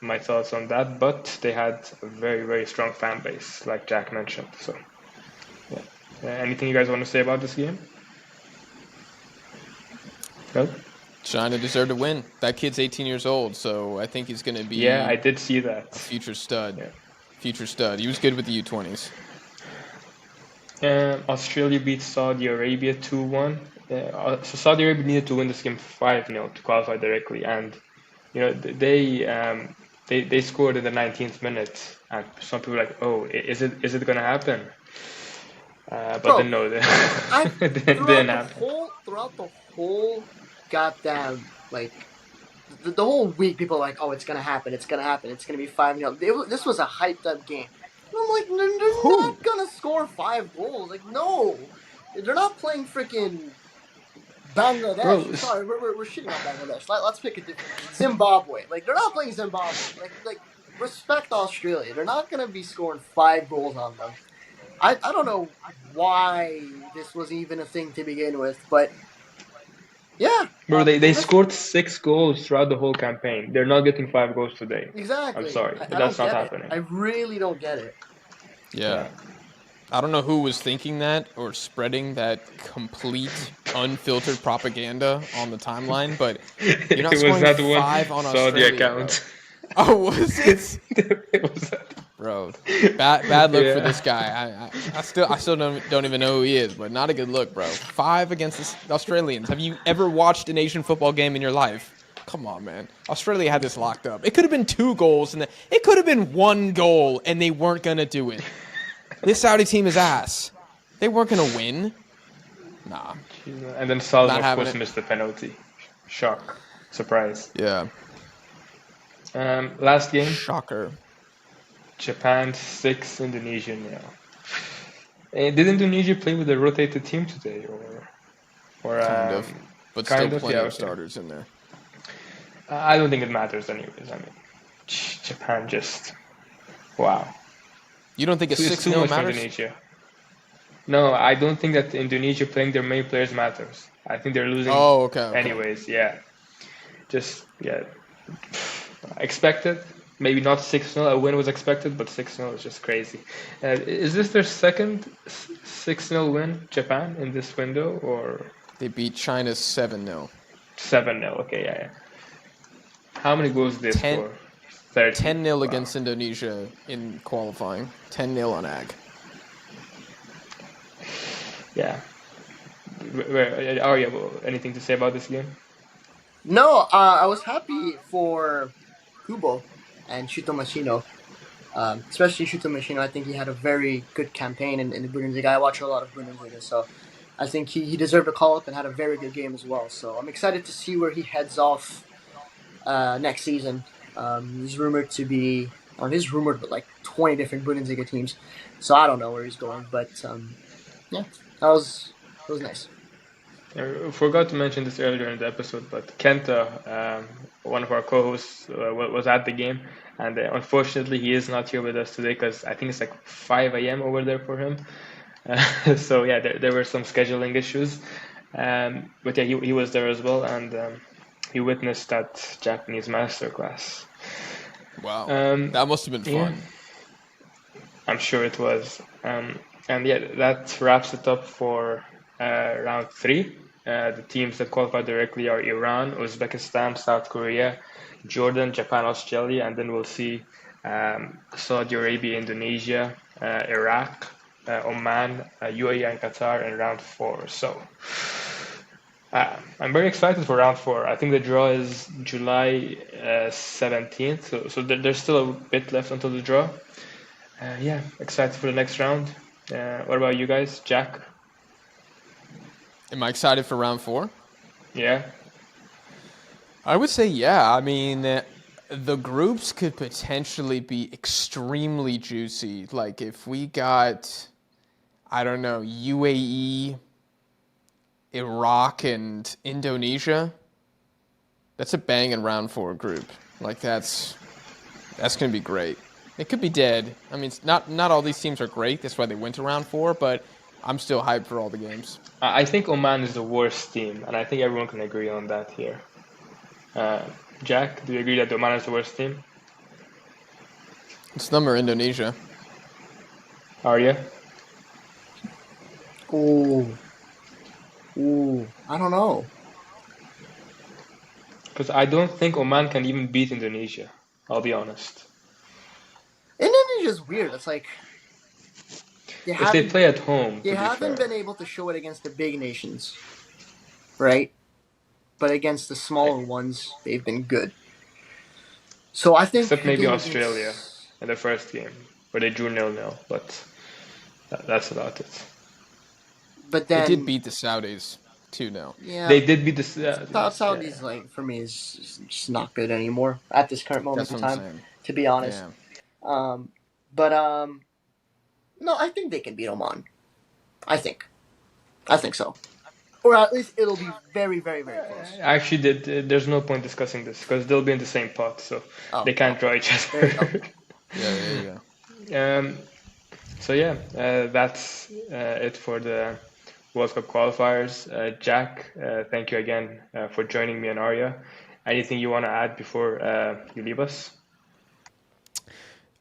my thoughts on that, but they had a very, very strong fan base, like Jack mentioned. So, anything you guys want to say about this game? No? China deserved to win. That kid's 18 years old, so I think he's going to be I did see that. A future stud. Yeah. Future stud. He was good with the U20s. Australia beat Saudi Arabia 2-1. So Saudi Arabia needed to win this game 5-0 to qualify directly, and they scored in the 19th minute, and some people were like, "Oh, is it gonna happen?" But then no, it didn't happen. Throughout the whole goddamn the whole week, people are like, "Oh, it's gonna happen! It's gonna happen! It's gonna be 5-0." This was a hyped up game. And I'm like, they're not gonna score 5 goals. Like, no, they're not playing freaking Bangladesh. Bro. Sorry, we're shitting on Bangladesh. Let's pick a different Zimbabwe. Like, they're not playing Zimbabwe. Like respect Australia. They're not gonna be scoring 5 goals on them. I don't know why this was even a thing to begin with, but yeah. Bro, they scored 6 goals throughout the whole campaign. They're not getting 5 goals today. Exactly. I'm sorry, but I that's don't not get happening. it. I really don't get it. Yeah. I don't know who was thinking that or spreading that complete unfiltered propaganda on the timeline, but you're not scoring 5 on Australia, account. Bro. Oh, was it? It was that. Bro, bad look for this guy. I still don't even know who he is, but not a good look, bro. 5 against the Australians. Have you ever watched an Asian football game in your life? Come on, man. Australia had this locked up. It could have been 2 goals, and it could have been 1 goal, and they weren't gonna do it. This Saudi team is ass. They weren't gonna win. Nah. And then Salman, Not of course, having it. missed the penalty. Shock. Surprise. Yeah. Last game, Shocker. Japan 6, Indonesia 0. Did Indonesia play with a rotated team today, or Kind of. But kind still of, plenty yeah, of okay. starters in there. I don't think it matters anyways. I mean, Japan just wow. You don't think a It's too 6-0 much for matters? Indonesia. No, I don't think that Indonesia playing their main players matters. I think they're losing. Oh, okay. Anyways, yeah. Just expected, maybe not 6-0. A win was expected, but 6-0 is just crazy. Is this their second 6-0 win, Japan, in this window, or They beat China 7-0. 7-0? Okay, yeah. How many goals did they 10 score? 13. 10-0 Wow. against Indonesia in qualifying. 10-0 on AG. Yeah. Arya, anything to say about this game? No, I was happy for Kubo and Shuto Machino. Especially Shuto Machino. I think he had a very good campaign in the Bundesliga. I watch a lot of Bundesliga, so I think he deserved a call-up and had a very good game as well. So I'm excited to see where he heads off next season. He's rumored to be, but like 20 different Bundesliga teams. So I don't know where he's going, but yeah, that was nice. I forgot to mention this earlier in the episode, but Kenta, one of our co-hosts, was at the game, and unfortunately he is not here with us today because I think it's like 5 a.m. over there for him. So yeah, there were some scheduling issues, but yeah, he was there as well, and he witnessed that Japanese masterclass. Wow, that must have been fun. Yeah, I'm sure it was. And yeah, that wraps it up for round 3. The teams that qualify directly are Iran, Uzbekistan, South Korea, Jordan, Japan, Australia, and then we'll see Saudi Arabia, Indonesia, Iraq, Oman, UAE, and Qatar in round 4. So I'm very excited for round 4. I think the draw is July 17th, so there's still a bit left until the draw. Yeah, excited for the next round. What about you guys, Jack? Am I excited for round 4? Yeah. I would say yeah. I mean, the groups could potentially be extremely juicy. Like if we got, I don't know, UAE, Iraq, and Indonesia, that's a banging round 4 group. Like that's going to be great. It could be dead. I mean, not all these teams are great. That's why they went to round 4, but I'm still hyped for all the games. I think Oman is the worst team, and I think everyone can agree on that here. Jack, do you agree that Oman is the worst team? It's number Indonesia. Arya? Ooh, I don't know. Because I don't think Oman can even beat Indonesia. I'll be honest. Indonesia's weird. It's like if they play at home, they haven't been able to show it against the big nations, right? But against the smaller ones, they've been good. So I think except maybe Australia in the first game where they drew 0-0, but that's about it. But then they did beat the Saudis 2-0. Yeah, they did beat the Saudis. Like for me, is just not good anymore at this current moment in time. To be honest, yeah. No, I think they can beat Oman. I think so. Or at least it'll be very, very, very close. Actually, there's no point discussing this because they'll be in the same pot, so they can't draw each other. There you go. So yeah, that's it for the World Cup qualifiers. Jack, thank you again for joining me and Arya. Anything you want to add before you leave us?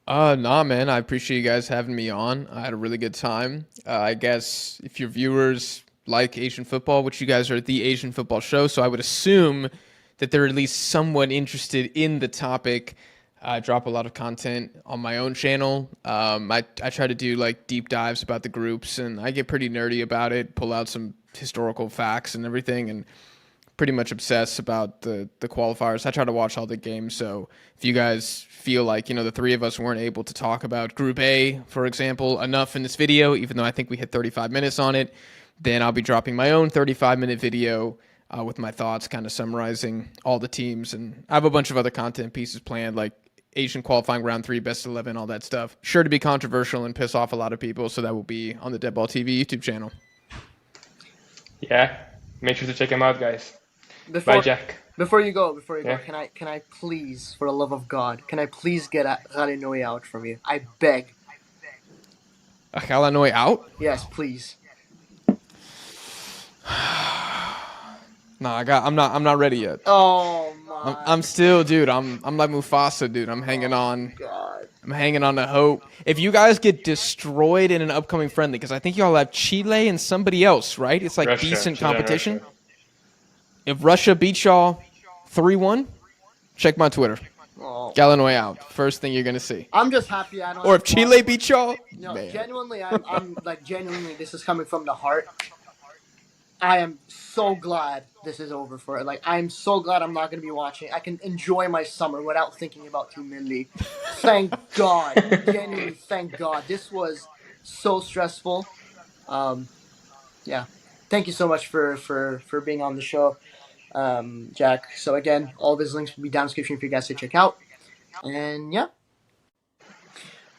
Nah, man. I appreciate you guys having me on. I had a really good time. I guess if your viewers like Asian football, which you guys are the Asian football show, so I would assume that they're at least somewhat interested in the topic. I drop a lot of content on my own channel. I try to do like deep dives about the groups, and I get pretty nerdy about it, pull out some historical facts and everything, and pretty much obsess about the qualifiers. I try to watch all the games, so if you guys feel like, the three of us weren't able to talk about Group A, for example, enough in this video, even though I think we hit 35 minutes on it, then I'll be dropping my own 35-minute video with my thoughts, kind of summarizing all the teams, and I have a bunch of other content pieces planned, like Asian qualifying round 3, best 11, all that stuff. Sure to be controversial and piss off a lot of people, so that will be on the Deadball TV YouTube channel. Yeah, make sure to check him out, guys. Bye, Jack. Before you go, can I please, for the love of God, can I please get Haranui out from you? I beg. Haranui out? Yes, please. No, I'm not ready yet. Oh my I'm still, dude. I'm like Mufasa, dude. I'm hanging on. God. I'm hanging on to hope. If you guys get destroyed in an upcoming friendly, because I think y'all have Chile and somebody else, right? It's like Russia, decent Chile and competition. Russia. If Russia beats y'all 3-1, check my Twitter. Oh. Galanoy out. First thing you're gonna see. I'm just happy I don't. Or have if to Chile watch- beats y'all, No, man. genuinely, I'm like genuinely. This is coming from the heart. I am so glad this is over for it. Like, I'm so glad I'm not going to be watching. I can enjoy my summer without thinking about humility. Thank God. Genuinely, thank God. This was so stressful. Yeah. Thank you so much for being on the show, Jack. So, again, all of his links will be down in the description for you guys to check out. And, yeah.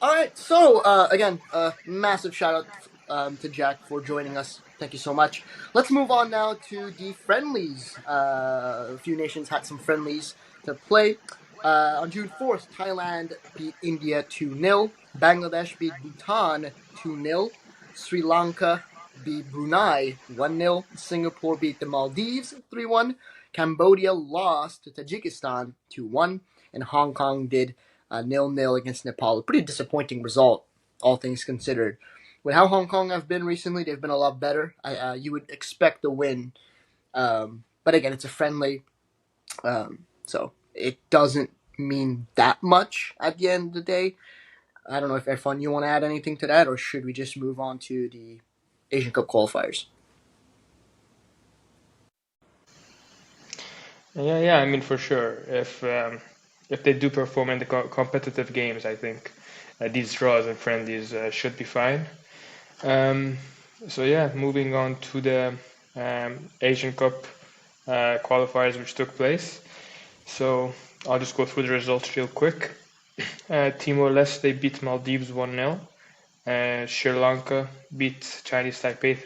All right. So, again, massive shout out to Jack for joining us. Thank you so much. Let's move on now to the friendlies. A few nations had some friendlies to play. On June 4th, Thailand beat India 2-0. Bangladesh beat Bhutan 2-0. Sri Lanka beat Brunei 1-0. Singapore beat the Maldives 3-1. Cambodia lost to Tajikistan 2-1. And Hong Kong did 0-0 against Nepal. A pretty disappointing result, all things considered. With how Hong Kong have been recently, they've been a lot better. You would expect a win. But again, it's a friendly. So it doesn't mean that much at the end of the day. I don't know if Erfan, you want to add anything to that, or should we just move on to the Asian Cup qualifiers? Yeah. I mean, for sure. If they do perform in the competitive games, I think these draws and friendlies should be fine. So yeah, moving on to the Asian Cup qualifiers which took place. So I'll just go through the results real quick. Timor-Leste beat Maldives 1-0. Sri Lanka beat Chinese Taipei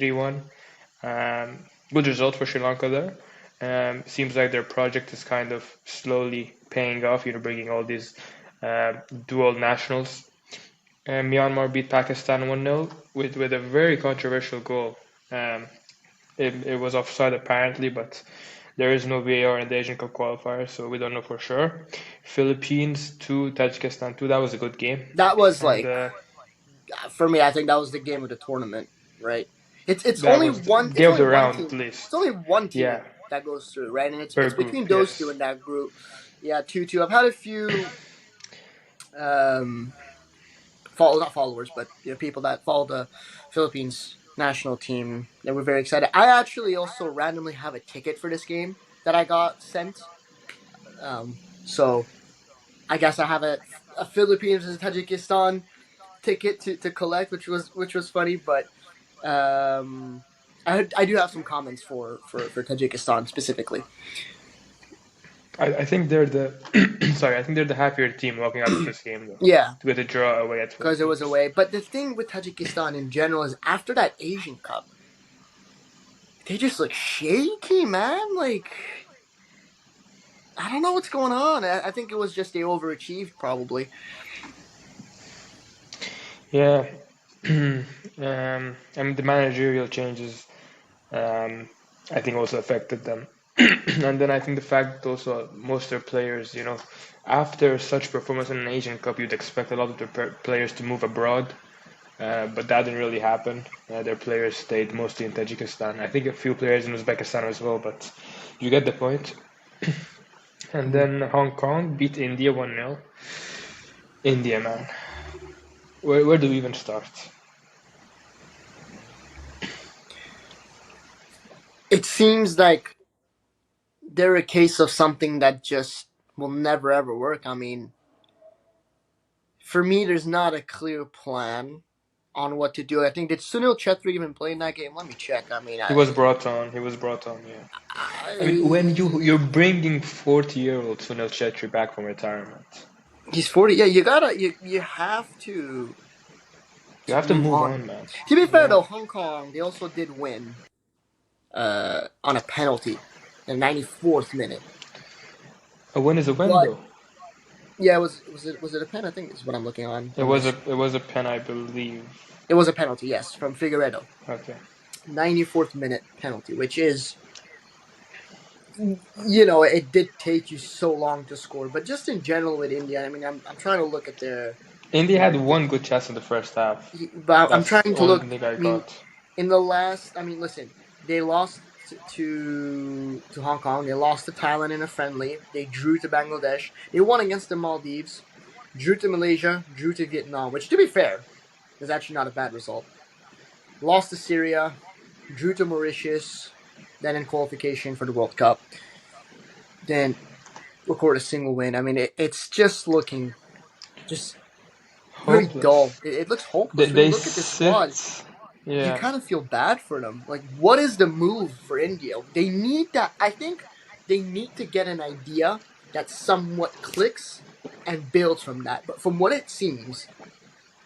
3-1. Good result for Sri Lanka there. Seems like their project is kind of slowly paying off, bringing all these dual nationals. Myanmar beat Pakistan 1-0 with a very controversial goal. It was offside apparently, but there is no VAR in the Asian Cup qualifier, so we don't know for sure. Philippines 2, Tajikistan 2. That was a good game. That was And, for me, I think that was the game of the tournament, right? It's that only was one. It's game of only the one round team. at least. It's only one team Yeah. that goes through, right? And it's Per between group, those yes. two in that group. Yeah, 2-2. I've had a few not followers, but people that follow the Philippines national team. They were very excited. I actually also randomly have a ticket for this game that I got sent. So I guess I have a Philippines and Tajikistan ticket to collect, which was funny, but I do have some comments for Tajikistan specifically. I think they're the I think they're the happier team walking out of this game though. Yeah, With a draw away at because it was away. But the thing with Tajikistan in general is after that Asian Cup, they just look shaky, man. Like, I don't know what's going on. I think it was just they overachieved, probably. Yeah. I mean, the managerial changes, I think also affected them. And then I think the fact that also most of their players, after such performance in an Asian Cup, you'd expect a lot of their players to move abroad. But that didn't really happen. Their players stayed mostly in Tajikistan. I think a few players in Uzbekistan as well, but you get the point. And then Hong Kong beat India 1-0. India, man. Where do we even start? It seems like they're a case of something that just will never ever work. I mean, for me, there's not a clear plan on what to do. I think, did Sunil Chetri even play in that game? Let me check. I mean, He was brought on. Yeah. I mean, when you're bringing 40-year-old Sunil Chetri back from retirement, he's 40. Yeah, you have to. you have to move on, man. To be fair though, Hong Kong, they also did win on a penalty in the 94th minute. A win is a win, though. Yeah, was it a pen? I think is what I'm looking on. It was a pen, I believe. It was a penalty, yes, from Figueiredo. Okay. 94th minute penalty, which is it did take you so long to score, but just in general with India, I mean, I'm trying to look at India had their one good chance in the first half. but I'm That's the trying to only look. thing I I mean, got. in the last, I mean, listen, they lost to Hong Kong. They lost to Thailand in a friendly. They drew to Bangladesh. They won against the Maldives. Drew to Malaysia. Drew to Vietnam, which, to be fair, is actually not a bad result. Lost to Syria. Drew to Mauritius. Then in qualification for the World Cup. Then record a single win. I mean, it's just looking just very dull. Hopeless. It looks hopeless when you They look at this squad. sit. You Yeah. kind of feel bad for them. Like, what is the move for India? They need that. I think they need to get an idea that somewhat clicks and builds from that. But from what it seems,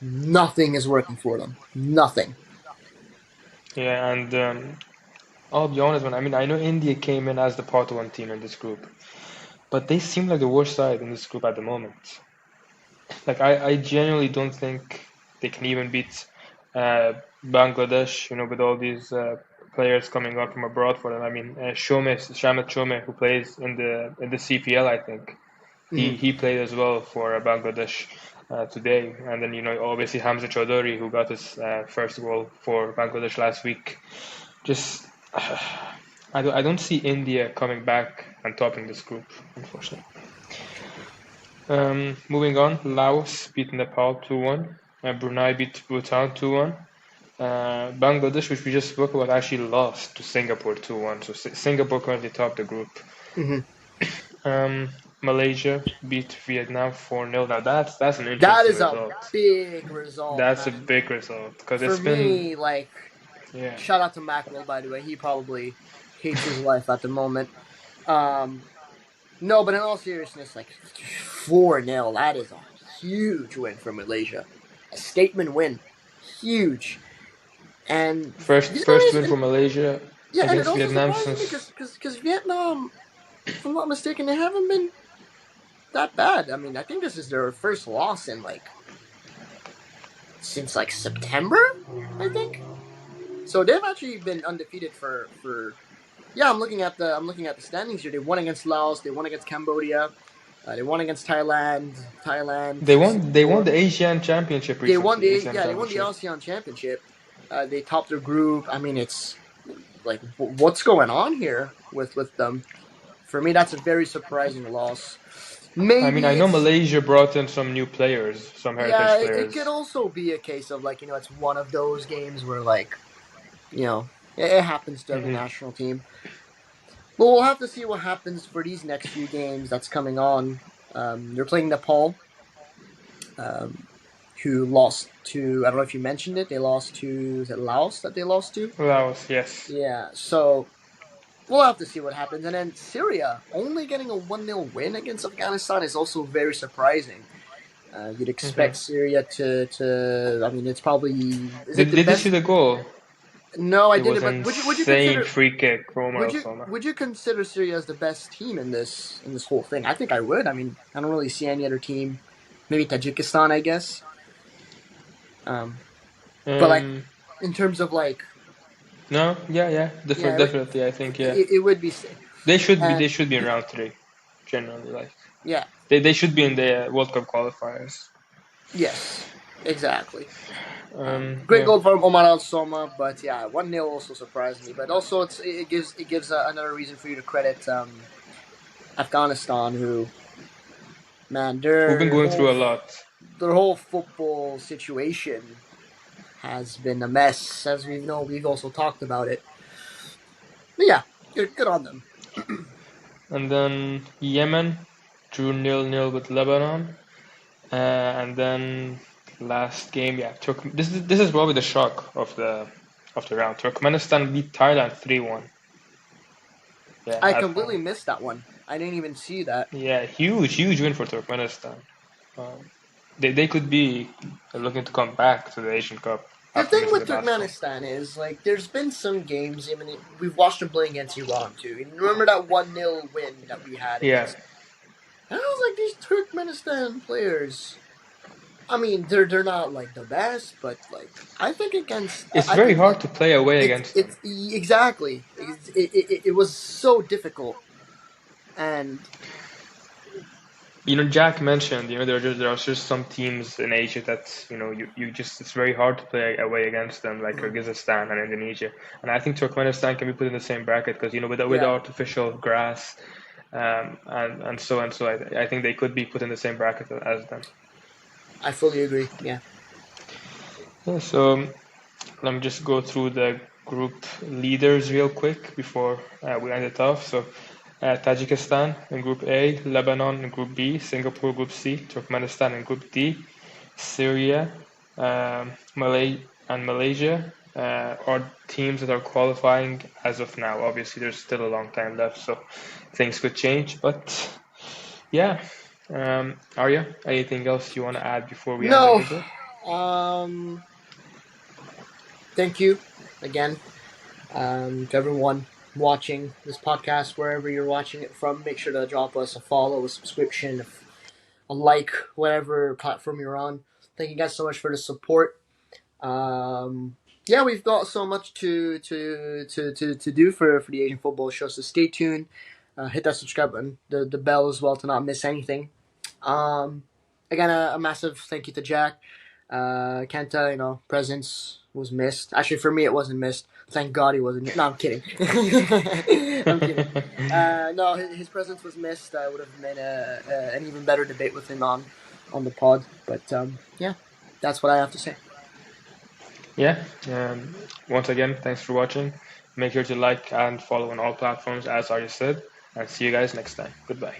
nothing is working for them. Nothing. Yeah, and I'll be honest, man. I mean, I know India came in as the part one team in this group, but they seem like the worst side in this group at the moment. Like, I genuinely don't think they can even beat Bangladesh, with all these players coming up from abroad for them. I mean, Shamit Shome, who plays in the CPL, I think. Mm-hmm. He played as well for Bangladesh today, and then obviously Hamza Chaudhary, who got his first goal for Bangladesh last week. Just I don't see India coming back and topping this group, unfortunately. Moving on, Laos beat Nepal 2-1. Brunei beat Bhutan 2-1. Bangladesh, which we just spoke about, actually lost to Singapore 2-1. So Singapore currently top the group. Mm-hmm. Malaysia beat Vietnam 4-0. Now that's an That interesting is a result. big result, That's a man. big result because For it's been me, like, yeah. shout out to Mackerel, by the way. He probably hates his life at the moment. No, but in all seriousness, like 4-0, that is a huge win for Malaysia. A statement win. Huge. And First win for Malaysia yeah, and it against also Vietnam surprises me since because Vietnam, if I'm not mistaken, they haven't been that bad. I mean, I think this is their first loss in since September, I think. So they've actually been undefeated for yeah, I'm looking at the standings here. They won against Laos, they won against Cambodia, they won against Thailand, they won Singapore. the Asian Championship recently. Asian They won the Championship. ASEAN Championship. They topped their group. I mean, it's like what's going on here with them? For me, that's a very surprising loss. I mean, Maybe I know it's Malaysia brought in some new players, some yeah. heritage It could players. also be a case of it's one of those games where it happens to every hmm national team. But we'll have to see what happens for these next few games that's coming on. They're playing Nepal, who lost to, I don't know if you mentioned it, they lost to, is it Laos that they lost to? Laos, yes. Yeah, so we'll have to see what happens. And then Syria, only getting a 1-0 win against Afghanistan is also very surprising. You'd expect Syria to, I mean, it's probably, is it the Did you best? see the goal? No, I It was didn't, an but would you insane consider, free kick from Alsoma. would you consider Syria as the best team in this whole thing? I think I would. I mean, I don't really see any other team. Maybe Tajikistan, I guess. But in terms of No, yeah, definitely. I think it would be safe. they should be in round 3, generally. Yeah. They should be in the World Cup qualifiers. Yes. Exactly. Great Yeah. goal from Omar Al Soma, but yeah, 1-0 also surprised me. But also, it gives another reason for you to credit Afghanistan, who, man, We've been going through a lot. their whole football situation has been a mess, as we know. We've also talked about it. But yeah, good on them. And then Yemen drew 0-0 with Lebanon. And then last game, this is probably the shock of the round. Turkmenistan beat Thailand 3-1. Yeah, I at completely home. missed that one. I didn't even see that. Yeah, huge win for Turkmenistan. They could be looking to come back to the Asian Cup The after thing missing with the last one. Turkmenistan is, there's been some games, I mean, we've watched them play against Iran, too. You remember that 1-0 win that we had Yeah, against... And I was like, these Turkmenistan players, I mean, they're not, the best, but, I think against... it's I very think, hard to play away against them. exactly. It was so difficult And Jack mentioned, there are just some teams in Asia that, you just, it's very hard to play away against them, like Kyrgyzstan and Indonesia. And I think Turkmenistan can be put in the same bracket because, with the yeah, artificial grass, and so I think they could be put in the same bracket as them. I fully agree. Yeah. Yeah, so let me just go through the group leaders real quick before we end it off. So Tajikistan in Group A, Lebanon in Group B, Singapore Group C, Turkmenistan in Group D, Syria, Malaysia are teams that are qualifying as of now. Obviously, there's still a long time left, so things could change. But yeah, Arya, anything else you want to add before we end the No. episode? Thank you again to everyone watching this podcast, wherever you're watching it from. Make sure to drop us a follow, a subscription, a like, whatever platform you're on. Thank you guys so much for the support. Yeah, we've got so much to do for the Asian football show, so stay tuned. Hit that subscribe button, the bell as well to not miss anything. Again, a massive thank you to Jack. Kenta, presence was missed. Actually, for me, it wasn't missed. Thank God he wasn't. No, I'm kidding. I'm kidding. No, his presence was missed. I would have made an even better debate with him on the pod. But yeah, that's what I have to say. Yeah. Once again, thanks for watching. Make sure to like and follow on all platforms, as Arya said. And see you guys next time. Goodbye.